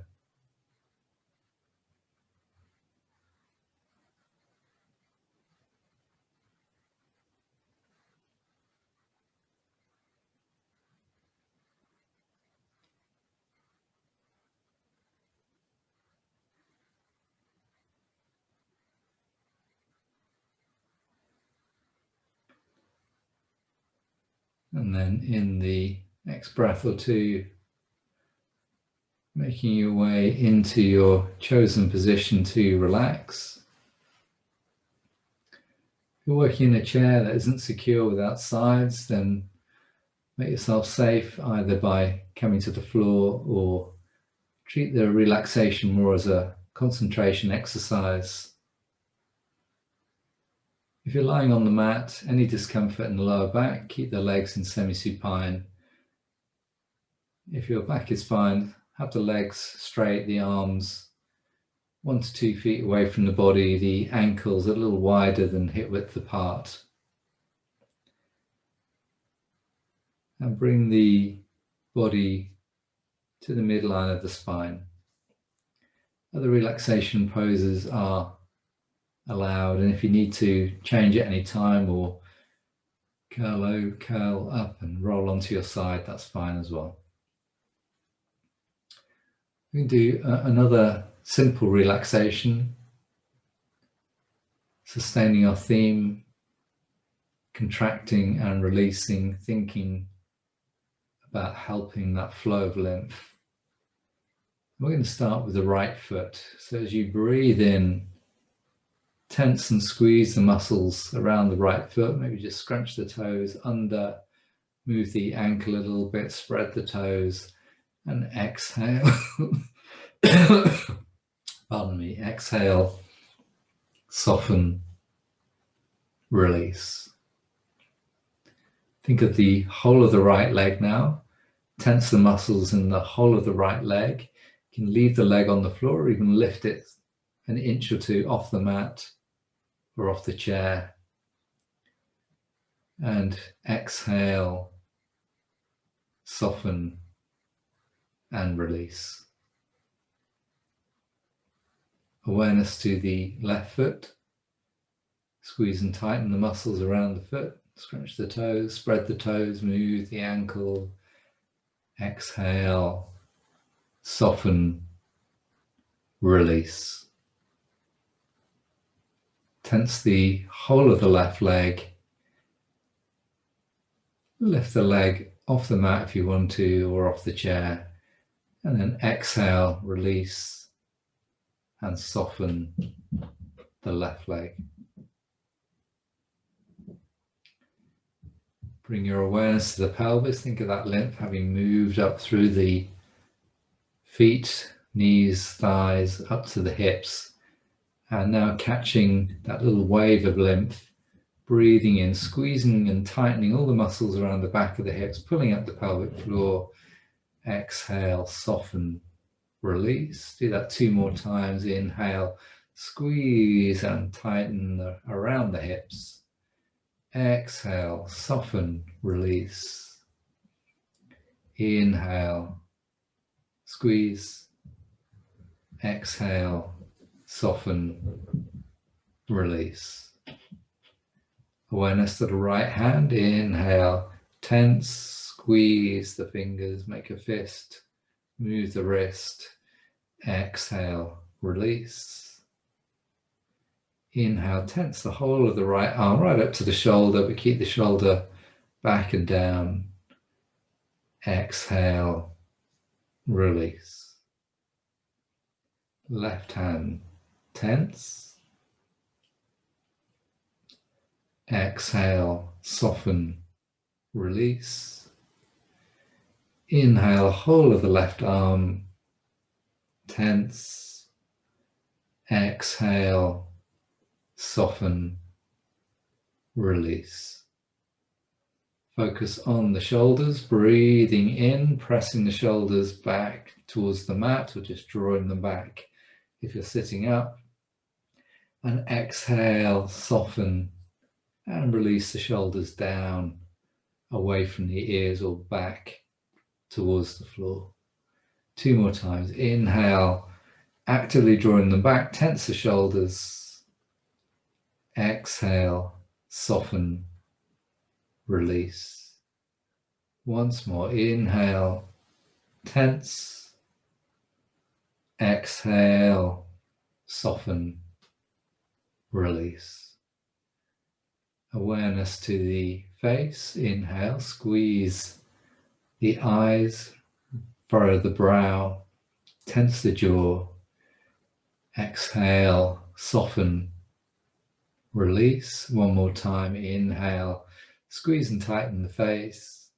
And then in the next breath or two, making your way into your chosen position to relax. If you're working in a chair that isn't secure without sides, then make yourself safe either by coming to the floor, or treat the relaxation more as a concentration exercise. If you're lying on the mat, any discomfort in the lower back, keep the legs in semi-supine. If your back is fine, have the legs straight, the arms 1 to 2 feet away from the body, the ankles a little wider than hip width apart. And bring the body to the midline of the spine. Other relaxation poses are allowed, and if you need to change at any time or curl up and roll onto your side, that's fine as well. We can do another simple relaxation, sustaining our theme, contracting and releasing, thinking about helping that flow of lymph. We're going to start with the right foot. So as you breathe in, tense and squeeze the muscles around the right foot, maybe just scrunch the toes under, move the ankle a little bit, spread the toes, and exhale. Pardon me, exhale, soften, release. Think of the whole of the right leg now. Tense the muscles in the whole of the right leg. You can leave the leg on the floor or even lift it an inch or two off the mat or off the chair. And exhale, soften, and release. Awareness to the left foot. Squeeze and tighten the muscles around the foot. Scrunch the toes, spread the toes, move the ankle. Exhale, soften, release. Tense the whole of the left leg. Lift the leg off the mat if you want to, or off the chair. And then exhale, release, and soften the left leg. Bring your awareness to the pelvis. Think of that lymph having moved up through the feet, knees, thighs, up to the hips. And now catching that little wave of lymph, breathing in, squeezing and tightening all the muscles around the back of the hips, pulling up the pelvic floor. Exhale, soften, release. Do that 2 more times. Inhale, squeeze and tighten around the hips. Exhale, soften, release. Inhale, squeeze. Exhale, soften, release. Awareness to the right hand. Inhale, tense, squeeze the fingers, make a fist, move the wrist. Exhale, release. Inhale, tense the whole of the right arm right up to the shoulder, but keep the shoulder back and down. Exhale, release. Left hand tense. Exhale, soften, release. Inhale, whole of the left arm tense. Exhale, soften, release. Focus on the shoulders, breathing in, pressing the shoulders back towards the mat or just drawing them back if you're sitting up. And exhale, soften and release the shoulders down, away from the ears or back towards the floor. 2 more times. Inhale, actively drawing them back, tense the shoulders. Exhale, soften, release. Once more. Inhale, tense. Exhale, soften, release. Awareness to the face. Inhale, squeeze the eyes, furrow the brow, tense the jaw. Exhale, soften, release. One more time. Inhale, squeeze and tighten the face.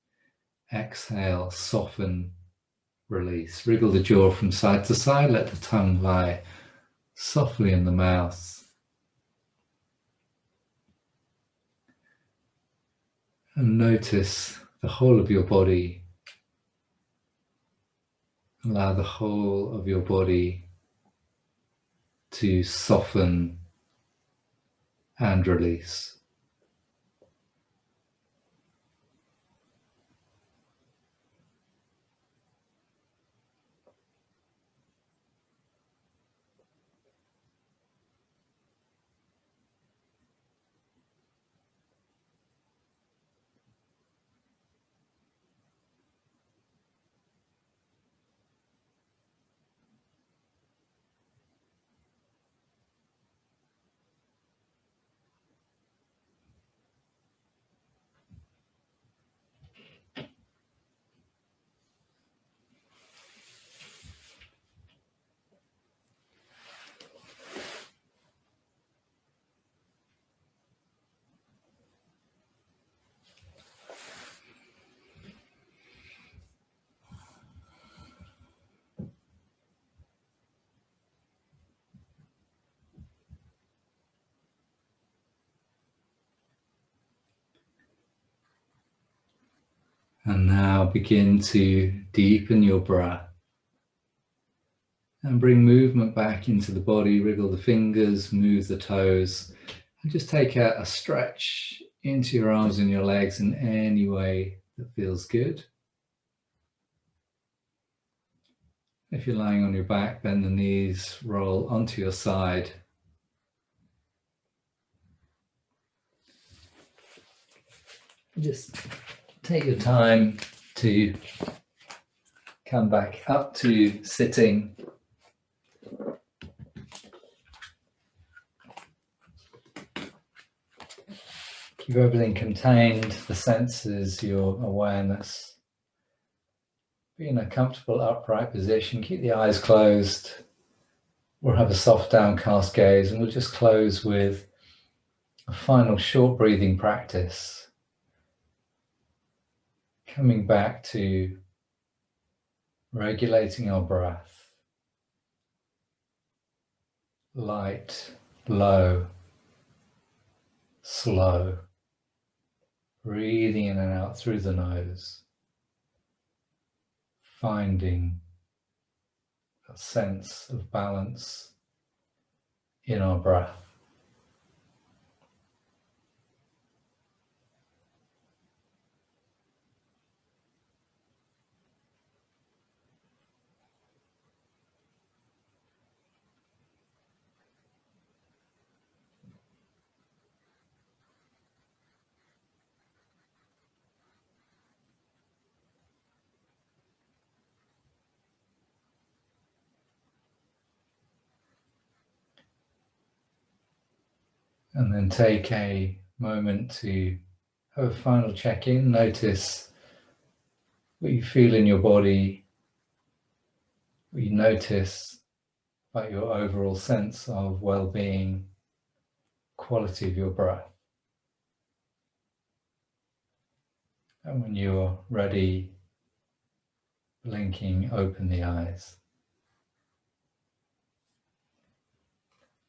Exhale, soften, release. Wriggle the jaw from side to side. Let the tongue lie softly in the mouth. And notice the whole of your body. Allow the whole of your body to soften and release. And now begin to deepen your breath and bring movement back into the body. Wriggle the fingers, move the toes, and just take a stretch into your arms and your legs in any way that feels good. If you're lying on your back, bend the knees, roll onto your side. Just take your time to come back up to sitting. Keep everything contained, the senses, your awareness. Be in a comfortable upright position. Keep the eyes closed or have a soft downcast gaze, and we'll just close with a final short breathing practice. Coming back to regulating our breath. Light, low, slow. Breathing in and out through the nose. Finding a sense of balance in our breath. And then take a moment to have a final check-in. Notice what you feel in your body, what you notice about your overall sense of well-being, quality of your breath. And when you're ready, blinking, open the eyes.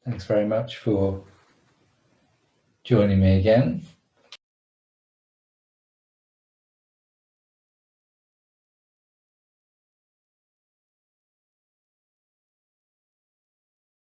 Thanks very much for joining me again.